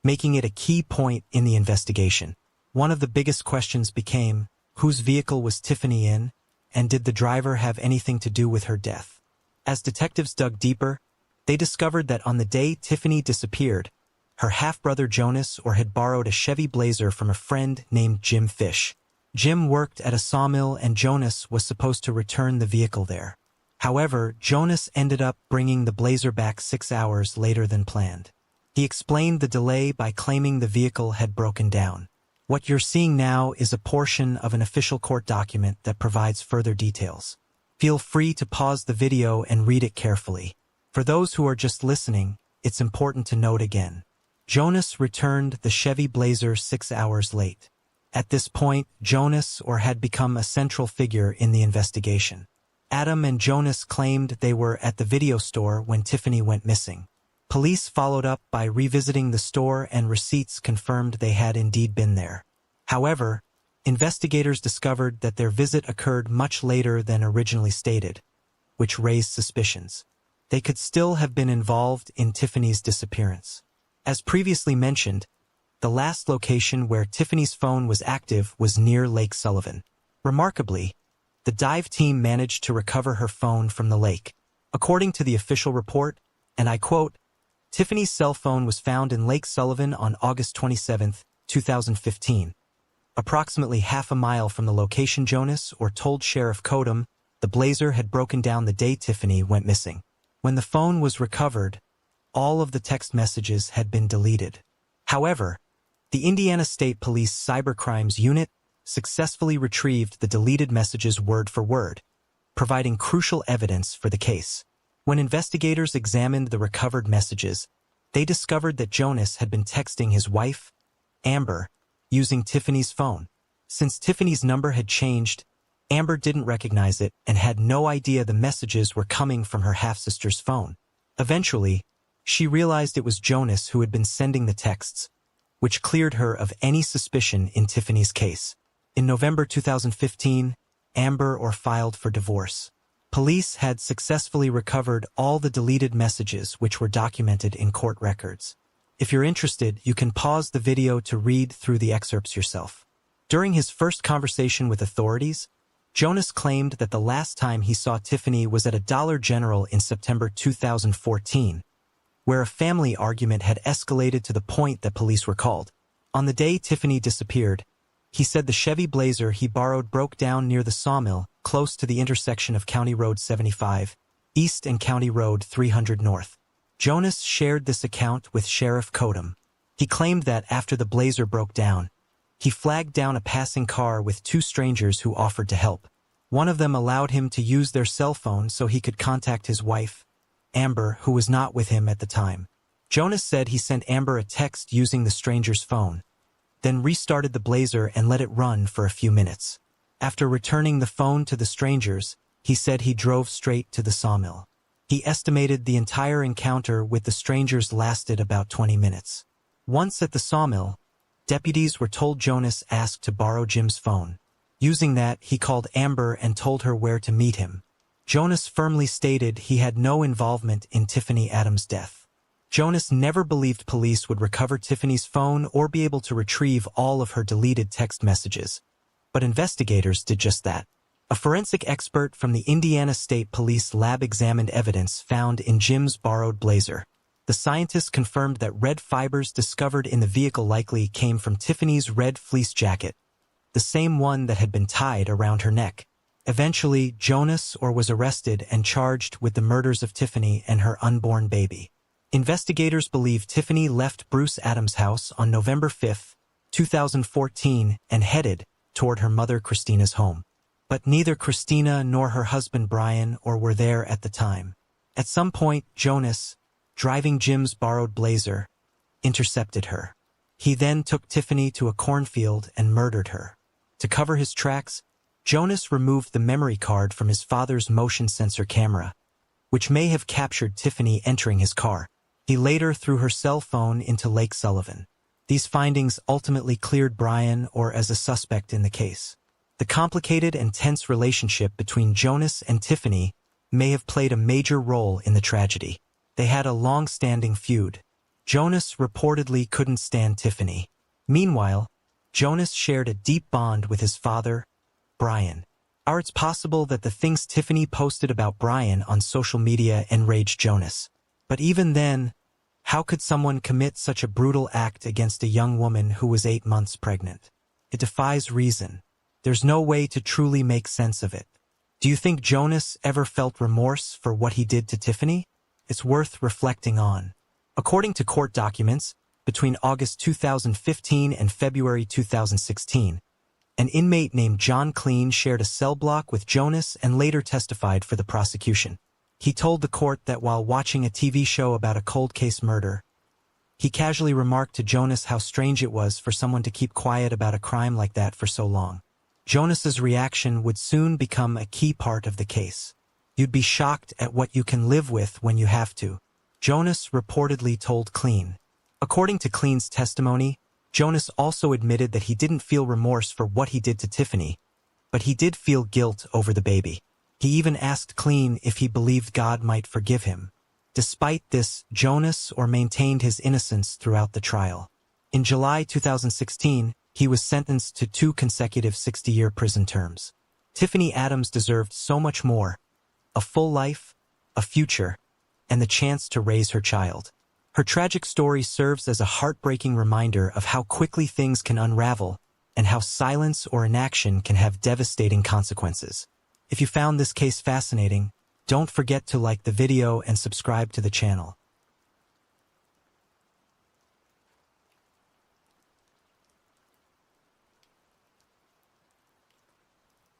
A: making it a key point in the investigation. One of the biggest questions became, whose vehicle was Tiffany in, and did the driver have anything to do with her death? As detectives dug deeper, they discovered that on the day Tiffany disappeared, her half-brother Jonas had borrowed a Chevy Blazer from a friend named Jim Fish. Jim worked at a sawmill and Jonas was supposed to return the vehicle there. However, Jonas ended up bringing the Blazer back 6 hours later than planned. He explained the delay by claiming the vehicle had broken down. What you're seeing now is a portion of an official court document that provides further details. Feel free to pause the video and read it carefully. For those who are just listening, it's important to note again. Jonas returned the Chevy Blazer 6 hours late. At this point, Jonas had become a central figure in the investigation. Adam and Jonas claimed they were at the video store when Tiffany went missing. Police followed up by revisiting the store and receipts confirmed they had indeed been there. However, investigators discovered that their visit occurred much later than originally stated, which raised suspicions. They could still have been involved in Tiffany's disappearance. As previously mentioned, the last location where Tiffany's phone was active was near Lake Sullivan. Remarkably, the dive team managed to recover her phone from the lake. According to the official report, and I quote, Tiffany's cell phone was found in Lake Sullivan on August 27, 2015. Approximately half a mile from the location Jonas told Sheriff Kodum the Blazer had broken down the day Tiffany went missing. When the phone was recovered, all of the text messages had been deleted. However, the Indiana State Police Cybercrimes Unit successfully retrieved the deleted messages word for word, providing crucial evidence for the case. When investigators examined the recovered messages, they discovered that Jonas had been texting his wife, Amber, using Tiffany's phone. Since Tiffany's number had changed, Amber didn't recognize it and had no idea the messages were coming from her half-sister's phone. Eventually, she realized it was Jonas who had been sending the texts, which cleared her of any suspicion in Tiffany's case. In November 2015, Amber filed for divorce. Police had successfully recovered all the deleted messages which were documented in court records. If you're interested, you can pause the video to read through the excerpts yourself. During his first conversation with authorities, Jonas claimed that the last time he saw Tiffany was at a Dollar General in September 2014, where a family argument had escalated to the point that police were called. On the day Tiffany disappeared, he said the Chevy Blazer he borrowed broke down near the sawmill, close to the intersection of County Road 75 East and County Road 300 North. Jonas shared this account with Sheriff Kodum. He claimed that after the Blazer broke down, he flagged down a passing car with two strangers who offered to help. One of them allowed him to use their cell phone so he could contact his wife, Amber, who was not with him at the time. Jonas said he sent Amber a text using the stranger's phone, then restarted the Blazer and let it run for a few minutes. After returning the phone to the strangers, he said he drove straight to the sawmill. He estimated the entire encounter with the strangers lasted about 20 minutes. Once at the sawmill, deputies were told Jonas asked to borrow Jim's phone. Using that, he called Amber and told her where to meet him. Jonas firmly stated he had no involvement in Tiffany Adams' death. Jonas never believed police would recover Tiffany's phone or be able to retrieve all of her deleted text messages. But investigators did just that. A forensic expert from the Indiana State Police lab examined evidence found in Jim's borrowed Blazer. The scientists confirmed that red fibers discovered in the vehicle likely came from Tiffany's red fleece jacket, the same one that had been tied around her neck. Eventually, Jonas was arrested and charged with the murders of Tiffany and her unborn baby. Investigators believe Tiffany left Bruce Adams' house on November 5, 2014 and headed toward her mother Christina's home. But neither Christina nor her husband Brian were there at the time. At some point, Jonas, driving Jim's borrowed Blazer, intercepted her. He then took Tiffany to a cornfield and murdered her. To cover his tracks, Jonas removed the memory card from his father's motion sensor camera, which may have captured Tiffany entering his car. He later threw her cell phone into Lake Sullivan. These findings ultimately cleared Brian as a suspect in the case. The complicated and tense relationship between Jonas and Tiffany may have played a major role in the tragedy. They had a long-standing feud. Jonas reportedly couldn't stand Tiffany. Meanwhile, Jonas shared a deep bond with his father, Brian. It's possible that the things Tiffany posted about Brian on social media enraged Jonas. But even then, how could someone commit such a brutal act against a young woman who was 8 months pregnant? It defies reason. There's no way to truly make sense of it. Do you think Jonas ever felt remorse for what he did to Tiffany? It's worth reflecting on. According to court documents, between August 2015 and February 2016, an inmate named John Clean shared a cell block with Jonas and later testified for the prosecution. He told the court that while watching a TV show about a cold case murder, he casually remarked to Jonas how strange it was for someone to keep quiet about a crime like that for so long. Jonas's reaction would soon become a key part of the case. You'd be shocked at what you can live with when you have to, Jonas reportedly told Clean. According to Clean's testimony, Jonas also admitted that he didn't feel remorse for what he did to Tiffany, but he did feel guilt over the baby. He even asked Clean if he believed God might forgive him. Despite this, Jonas maintained his innocence throughout the trial. In July 2016, he was sentenced to 2 consecutive 60-year prison terms. Tiffany Adams deserved so much more: a full life, a future, and the chance to raise her child. Her tragic story serves as a heartbreaking reminder of how quickly things can unravel and how silence or inaction can have devastating consequences. If you found this case fascinating, don't forget to like the video and subscribe to the channel.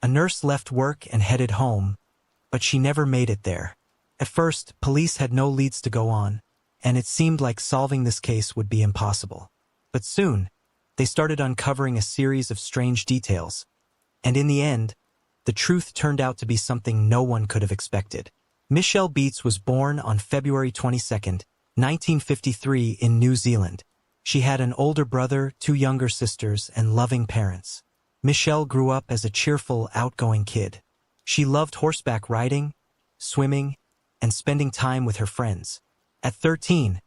A: A nurse left work and headed home, but she never made it there. At first, police had no leads to go on, and it seemed like solving this case would be impossible. But soon, they started uncovering a series of strange details, and in the end, the truth turned out to be something no one could have expected. Michelle Beets was born on February 22, 1953 in New Zealand. She had an older brother, 2 younger sisters, and loving parents. Michelle grew up as a cheerful, outgoing kid. She loved horseback riding, swimming, and spending time with her friends. At 13,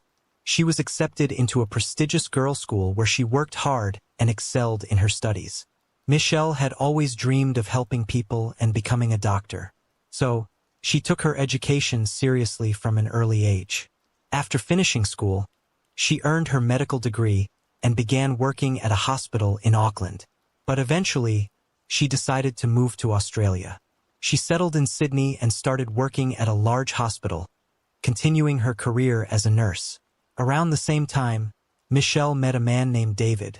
A: she was accepted into a prestigious girls' school where she worked hard and excelled in her studies. Michelle had always dreamed of helping people and becoming a doctor, so she took her education seriously from an early age. After finishing school, she earned her medical degree and began working at a hospital in Auckland. But eventually, she decided to move to Australia. She settled in Sydney and started working at a large hospital, continuing her career as a nurse. Around the same time, Michelle met a man named David,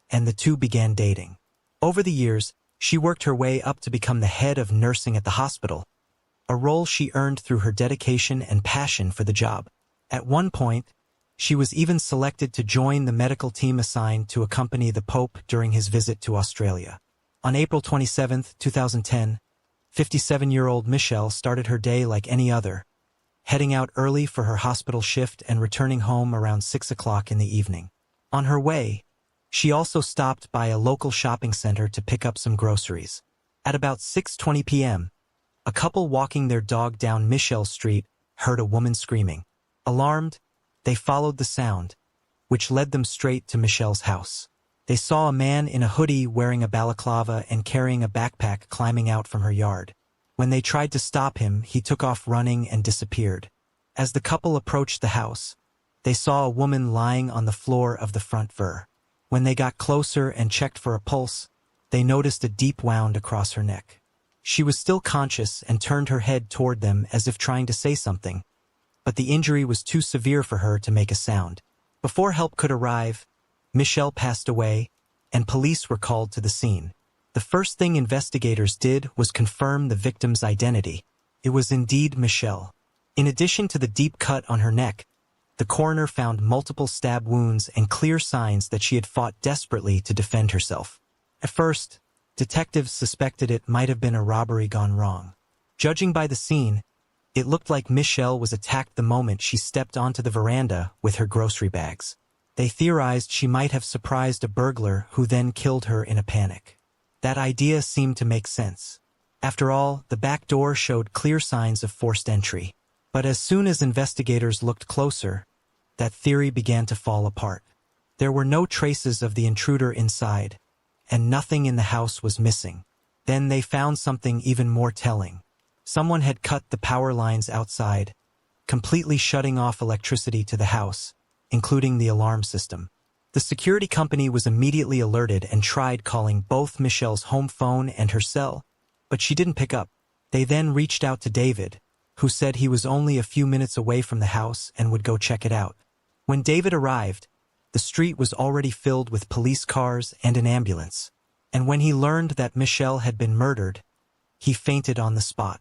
A: and the two began dating. Over the years, she worked her way up to become the head of nursing at the hospital, a role she earned through her dedication and passion for the job. At one point, she was even selected to join the medical team assigned to accompany the Pope during his visit to Australia. On April 27, 2010, 57-year-old Michelle started her day like any other, heading out early for her hospital shift and returning home around 6 o'clock in the evening. On her way, she also stopped by a local shopping center to pick up some groceries. At about 6:20 p.m., a couple walking their dog down Michelle Street heard a woman screaming. Alarmed, they followed the sound, which led them straight to Michelle's house. They saw a man in a hoodie wearing a balaclava and carrying a backpack climbing out from her yard. When they tried to stop him, he took off running and disappeared. As the couple approached the house, they saw a woman lying on the floor of the front door. When they got closer and checked for a pulse, they noticed a deep wound across her neck. She was still conscious and turned her head toward them as if trying to say something, but the injury was too severe for her to make a sound. Before help could arrive, Michelle passed away, and police were called to the scene. The first thing investigators did was confirm the victim's identity. It was indeed Michelle. In addition to the deep cut on her neck, the coroner found multiple stab wounds and clear signs that she had fought desperately to defend herself. At first, detectives suspected it might have been a robbery gone wrong. Judging by the scene, it looked like Michelle was attacked the moment she stepped onto the veranda with her grocery bags. They theorized she might have surprised a burglar who then killed her in a panic. That idea seemed to make sense. After all, the back door showed clear signs of forced entry. But as soon as investigators looked closer, that theory began to fall apart. There were no traces of the intruder inside, and nothing in the house was missing. Then they found something even more telling. Someone had cut the power lines outside, completely shutting off electricity to the house, including the alarm system. The security company was immediately alerted and tried calling both Michelle's home phone and her cell, but she didn't pick up. They then reached out to David, who said he was only a few minutes away from the house and would go check it out. When David arrived, the street was already filled with police cars and an ambulance. And when he learned that Michelle had been murdered, he fainted on the spot.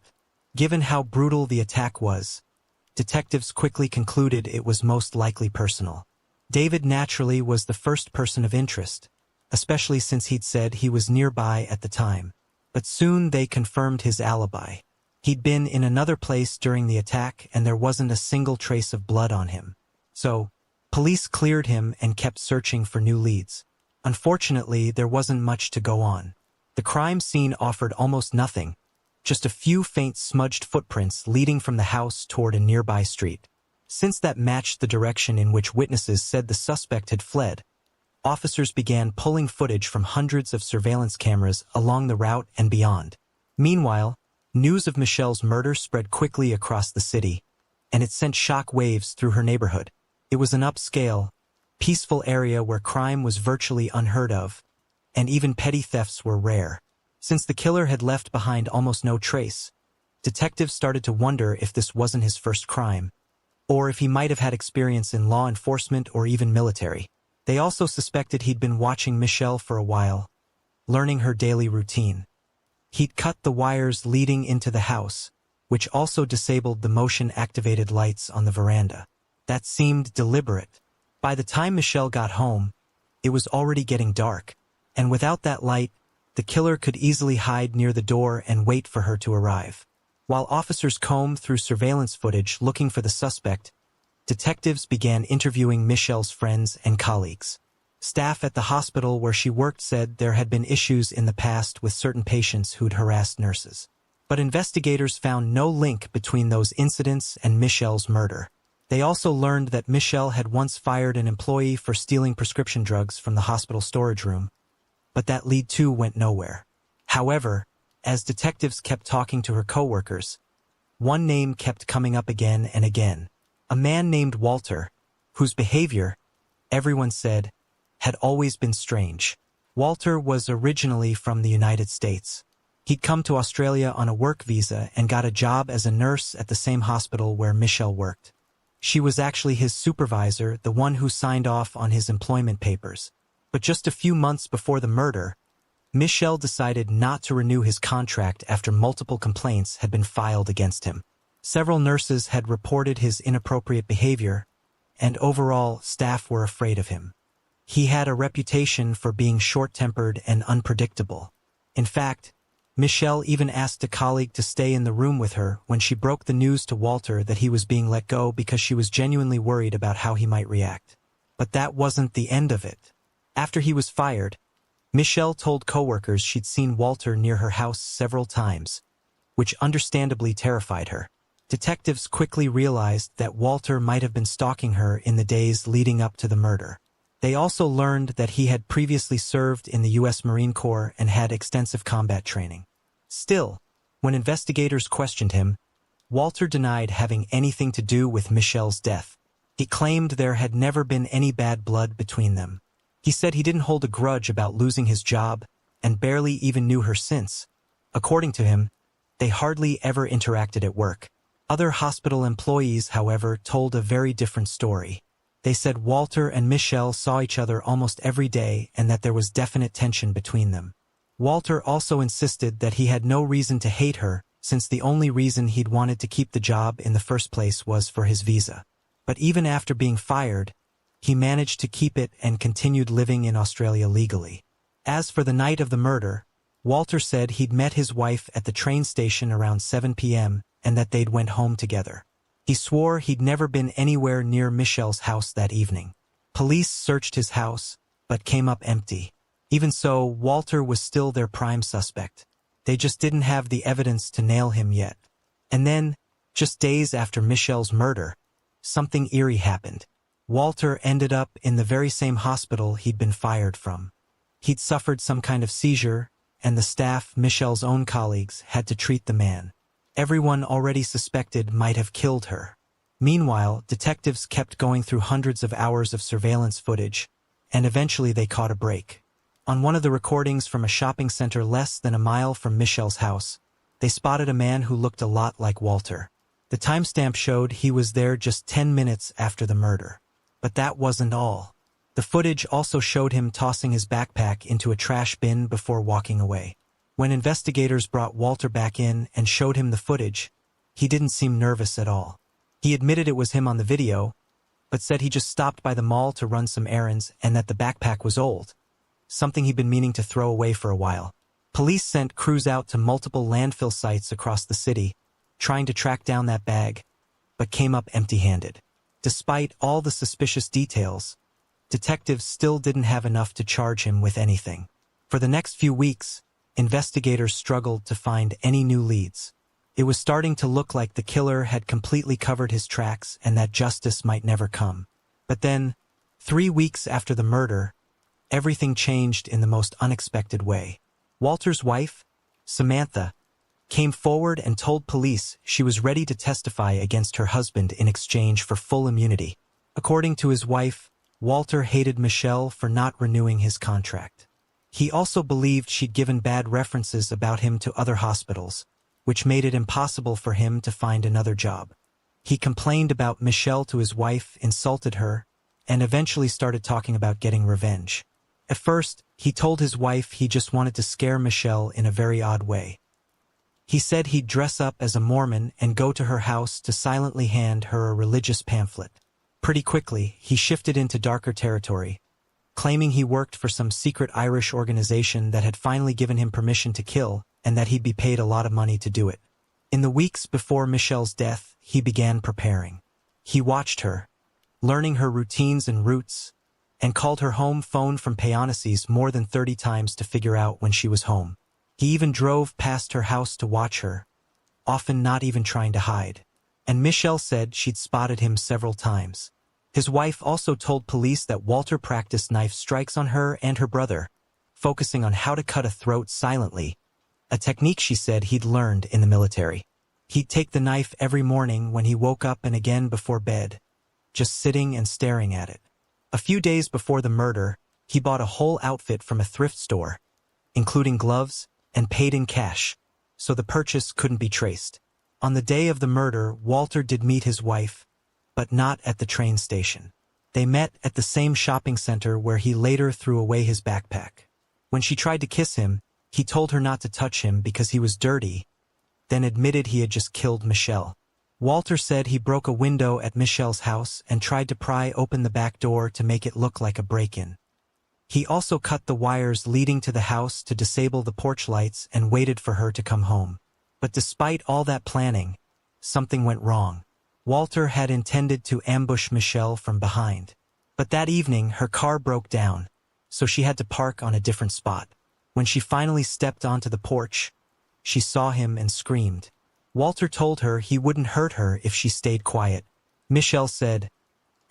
A: Given how brutal the attack was, detectives quickly concluded it was most likely personal. David naturally was the first person of interest, especially since he'd said he was nearby at the time. But soon they confirmed his alibi. He'd been in another place during the attack and there wasn't a single trace of blood on him. So, police cleared him and kept searching for new leads. Unfortunately, there wasn't much to go on. The crime scene offered almost nothing, just a few faint smudged footprints leading from the house toward a nearby street. Since that matched the direction in which witnesses said the suspect had fled, officers began pulling footage from hundreds of surveillance cameras along the route and beyond. Meanwhile, news of Michelle's murder spread quickly across the city, and it sent shock waves through her neighborhood. It was an upscale, peaceful area where crime was virtually unheard of, and even petty thefts were rare. Since the killer had left behind almost no trace, detectives started to wonder if this wasn't his first crime, or if he might have had experience in law enforcement or even military. They also suspected he'd been watching Michelle for a while, learning her daily routine. He'd cut the wires leading into the house, which also disabled the motion-activated lights on the veranda. That seemed deliberate. By the time Michelle got home, it was already getting dark, and without that light, the killer could easily hide near the door and wait for her to arrive. While officers combed through surveillance footage looking for the suspect, detectives began interviewing Michelle's friends and colleagues. Staff at the hospital where she worked said there had been issues in the past with certain patients who'd harassed nurses. But investigators found no link between those incidents and Michelle's murder. They also learned that Michelle had once fired an employee for stealing prescription drugs from the hospital storage room, but that lead too went nowhere. However, as detectives kept talking to her coworkers, one name kept coming up again and again. A man named Walter, whose behavior, everyone said, had always been strange. Walter was originally from the United States. He'd come to Australia on a work visa and got a job as a nurse at the same hospital where Michelle worked. She was actually his supervisor, the one who signed off on his employment papers. But just a few months before the murder, Michelle decided not to renew his contract after multiple complaints had been filed against him. Several nurses had reported his inappropriate behavior, and overall, staff were afraid of him. He had a reputation for being short-tempered and unpredictable. In fact, Michelle even asked a colleague to stay in the room with her when she broke the news to Walter that he was being let go because she was genuinely worried about how he might react. But that wasn't the end of it. After he was fired, Michelle told coworkers she'd seen Walter near her house several times, which understandably terrified her. Detectives quickly realized that Walter might have been stalking her in the days leading up to the murder. They also learned that he had previously served in the U.S. Marine Corps and had extensive combat training. Still, when investigators questioned him, Walter denied having anything to do with Michelle's death. He claimed there had never been any bad blood between them. He said he didn't hold a grudge about losing his job and barely even knew her since. According to him, they hardly ever interacted at work. Other hospital employees, however, told a very different story. They said Walter and Michelle saw each other almost every day and that there was definite tension between them. Walter also insisted that he had no reason to hate her, since the only reason he'd wanted to keep the job in the first place was for his visa. But even after being fired, he managed to keep it and continued living in Australia legally. As for the night of the murder, Walter said he'd met his wife at the train station around 7 p.m. and that they'd went home together. He swore he'd never been anywhere near Michelle's house that evening. Police searched his house, but came up empty. Even so, Walter was still their prime suspect. They just didn't have the evidence to nail him yet. And then, just days after Michelle's murder, something eerie happened. Walter ended up in the very same hospital he'd been fired from. He'd suffered some kind of seizure, and the staff, Michelle's own colleagues, had to treat the man. Everyone already suspected might have killed her. Meanwhile, detectives kept going through hundreds of hours of surveillance footage, and eventually they caught a break. On one of the recordings from a shopping center less than a mile from Michelle's house, they spotted a man who looked a lot like Walter. The timestamp showed he was there just 10 minutes after the murder. But that wasn't all. The footage also showed him tossing his backpack into a trash bin before walking away. When investigators brought Walter back in and showed him the footage, he didn't seem nervous at all. He admitted it was him on the video, but said he just stopped by the mall to run some errands and that the backpack was old, something he'd been meaning to throw away for a while. Police sent crews out to multiple landfill sites across the city, trying to track down that bag, but came up empty-handed. Despite all the suspicious details, detectives still didn't have enough to charge him with anything. For the next few weeks, investigators struggled to find any new leads. It was starting to look like the killer had completely covered his tracks and that justice might never come. But then, 3 weeks after the murder, everything changed in the most unexpected way. Walter's wife, Samantha, came forward and told police she was ready to testify against her husband in exchange for full immunity. According to his wife, Walter hated Michelle for not renewing his contract. He also believed she'd given bad references about him to other hospitals, which made it impossible for him to find another job. He complained about Michelle to his wife, insulted her, and eventually started talking about getting revenge. At first, he told his wife he just wanted to scare Michelle in a very odd way. He said he'd dress up as a Mormon and go to her house to silently hand her a religious pamphlet. Pretty quickly, he shifted into darker territory, claiming he worked for some secret Irish organization that had finally given him permission to kill and that he'd be paid a lot of money to do it. In the weeks before Michelle's death, he began preparing. He watched her, learning her routines and routes, and called her home phone from Painstaking more than 30 times to figure out when she was home. He even drove past her house to watch her, often not even trying to hide. And Michelle said she'd spotted him several times. His wife also told police that Walter practiced knife strikes on her and her brother, focusing on how to cut a throat silently, a technique she said he'd learned in the military. He'd take the knife every morning when he woke up and again before bed, just sitting and staring at it. A few days before the murder, he bought a whole outfit from a thrift store, including gloves, and paid in cash, so the purchase couldn't be traced. On the day of the murder, Walter did meet his wife, but not at the train station. They met at the same shopping center where he later threw away his backpack. When she tried to kiss him, he told her not to touch him because he was dirty, then admitted he had just killed Michelle. Walter said he broke a window at Michelle's house and tried to pry open the back door to make it look like a break-in. He also cut the wires leading to the house to disable the porch lights and waited for her to come home. But despite all that planning, something went wrong. Walter had intended to ambush Michelle from behind. But that evening, her car broke down, so she had to park on a different spot. When she finally stepped onto the porch, she saw him and screamed. Walter told her he wouldn't hurt her if she stayed quiet. Michelle said,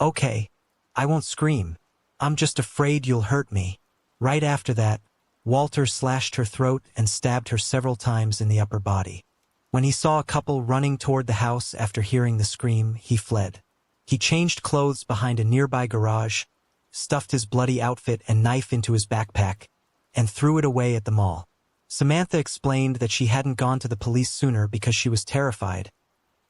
A: "Okay, I won't scream. I'm just afraid you'll hurt me." Right after that, Walter slashed her throat and stabbed her several times in the upper body. When he saw a couple running toward the house after hearing the scream, he fled. He changed clothes behind a nearby garage, stuffed his bloody outfit and knife into his backpack, and threw it away at the mall. Samantha explained that she hadn't gone to the police sooner because she was terrified,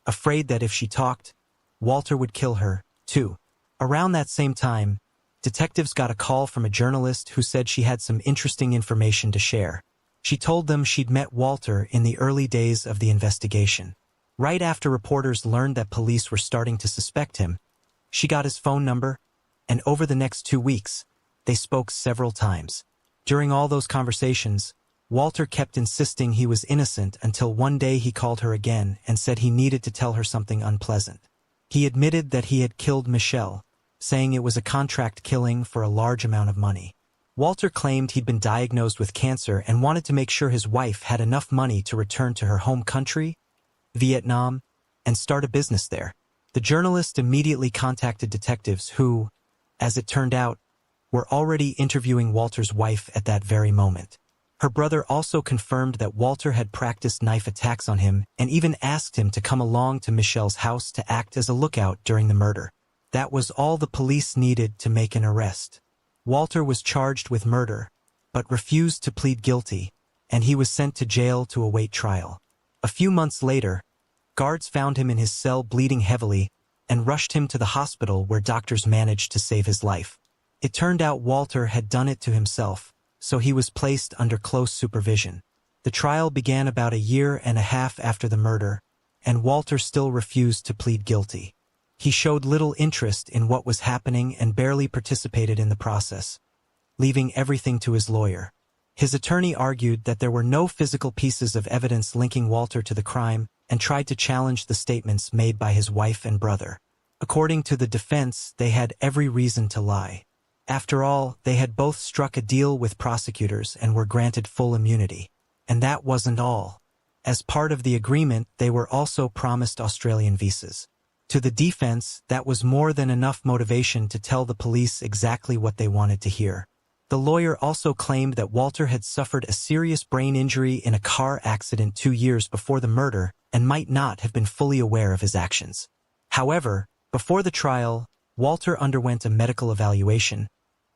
A: afraid that if she talked, Walter would kill her, too. Around that same time, detectives got a call from a journalist who said she had some interesting information to share. She told them she'd met Walter in the early days of the investigation. Right after reporters learned that police were starting to suspect him, she got his phone number, and over the next 2 weeks, they spoke several times. During all those conversations, Walter kept insisting he was innocent until one day he called her again and said he needed to tell her something unpleasant. He admitted that he had killed Michelle, saying it was a contract killing for a large amount of money. Walter claimed he'd been diagnosed with cancer and wanted to make sure his wife had enough money to return to her home country, Vietnam, and start a business there. The journalist immediately contacted detectives who, as it turned out, were already interviewing Walter's wife at that very moment. Her brother also confirmed that Walter had practiced knife attacks on him and even asked him to come along to Michelle's house to act as a lookout during the murder. That was all the police needed to make an arrest. Walter was charged with murder, but refused to plead guilty, and he was sent to jail to await trial. A few months later, guards found him in his cell bleeding heavily and rushed him to the hospital where doctors managed to save his life. It turned out Walter had done it to himself, so he was placed under close supervision. The trial began about a year and a half after the murder, and Walter still refused to plead guilty. He showed little interest in what was happening and barely participated in the process, leaving everything to his lawyer. His attorney argued that there were no physical pieces of evidence linking Walter to the crime and tried to challenge the statements made by his wife and brother. According to the defense, they had every reason to lie. After all, they had both struck a deal with prosecutors and were granted full immunity. And that wasn't all. As part of the agreement, they were also promised Australian visas. To the defense, that was more than enough motivation to tell the police exactly what they wanted to hear. The lawyer also claimed that Walter had suffered a serious brain injury in a car accident 2 years before the murder and might not have been fully aware of his actions. However, before the trial, Walter underwent a medical evaluation,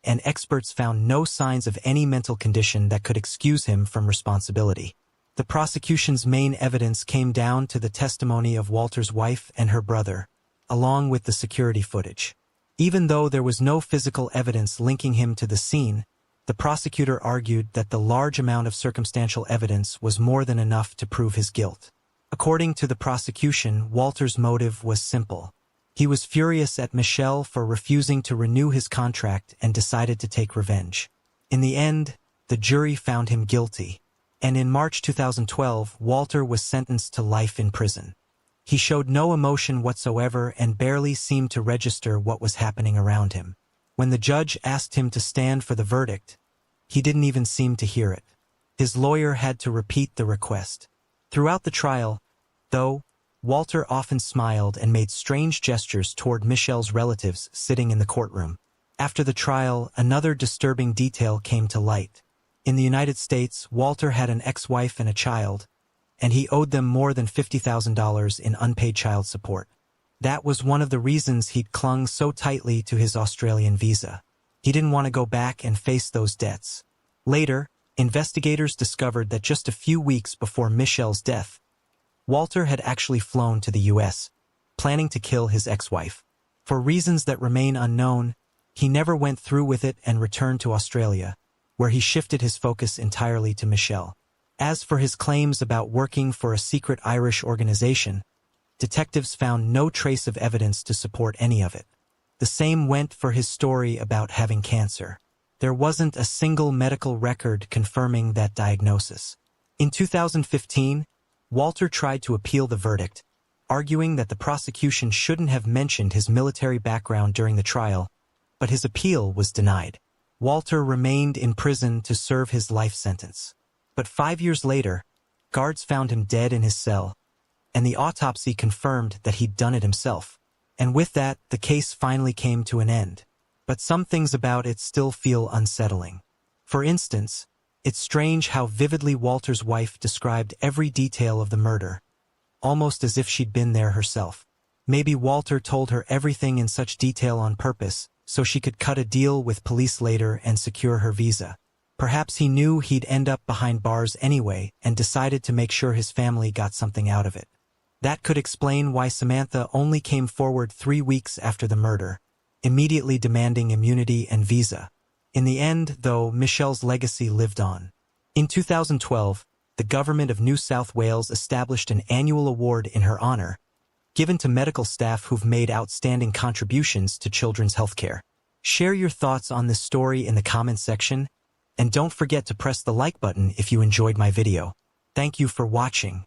A: and experts found no signs of any mental condition that could excuse him from responsibility. The prosecution's main evidence came down to the testimony of Walter's wife and her brother, along with the security footage. Even though there was no physical evidence linking him to the scene, the prosecutor argued that the large amount of circumstantial evidence was more than enough to prove his guilt. According to the prosecution, Walter's motive was simple. He was furious at Michelle for refusing to renew his contract and decided to take revenge. In the end, the jury found him guilty, and in March 2012, Walter was sentenced to life in prison. He showed no emotion whatsoever and barely seemed to register what was happening around him. When the judge asked him to stand for the verdict, he didn't even seem to hear it. His lawyer had to repeat the request. Throughout the trial, though, Walter often smiled and made strange gestures toward Michelle's relatives sitting in the courtroom. After the trial, another disturbing detail came to light. In the United States, Walter had an ex-wife and a child, and he owed them more than $50,000 in unpaid child support. That was one of the reasons he'd clung so tightly to his Australian visa. He didn't want to go back and face those debts. Later, investigators discovered that just a few weeks before Michelle's death, Walter had actually flown to the U.S., planning to kill his ex-wife. For reasons that remain unknown, he never went through with it and returned to Australia, where he shifted his focus entirely to Michelle. As for his claims about working for a secret Irish organization, detectives found no trace of evidence to support any of it. The same went for his story about having cancer. There wasn't a single medical record confirming that diagnosis. In 2015, Walter tried to appeal the verdict, arguing that the prosecution shouldn't have mentioned his military background during the trial, but his appeal was denied. Walter remained in prison to serve his life sentence. But 5 years later, guards found him dead in his cell, and the autopsy confirmed that he'd done it himself. And with that, the case finally came to an end. But some things about it still feel unsettling. For instance, it's strange how vividly Walter's wife described every detail of the murder, almost as if she'd been there herself. Maybe Walter told her everything in such detail on purpose, so she could cut a deal with police later and secure her visa. Perhaps he knew he'd end up behind bars anyway and decided to make sure his family got something out of it. That could explain why Samantha only came forward 3 weeks after the murder, immediately demanding immunity and visa. In the end, though, Michelle's legacy lived on. In 2012, the government of New South Wales established an annual award in her honor, given to medical staff who've made outstanding contributions to children's healthcare. Share your thoughts on this story in the comments section, and don't forget to press the like button if you enjoyed my video. Thank you for watching.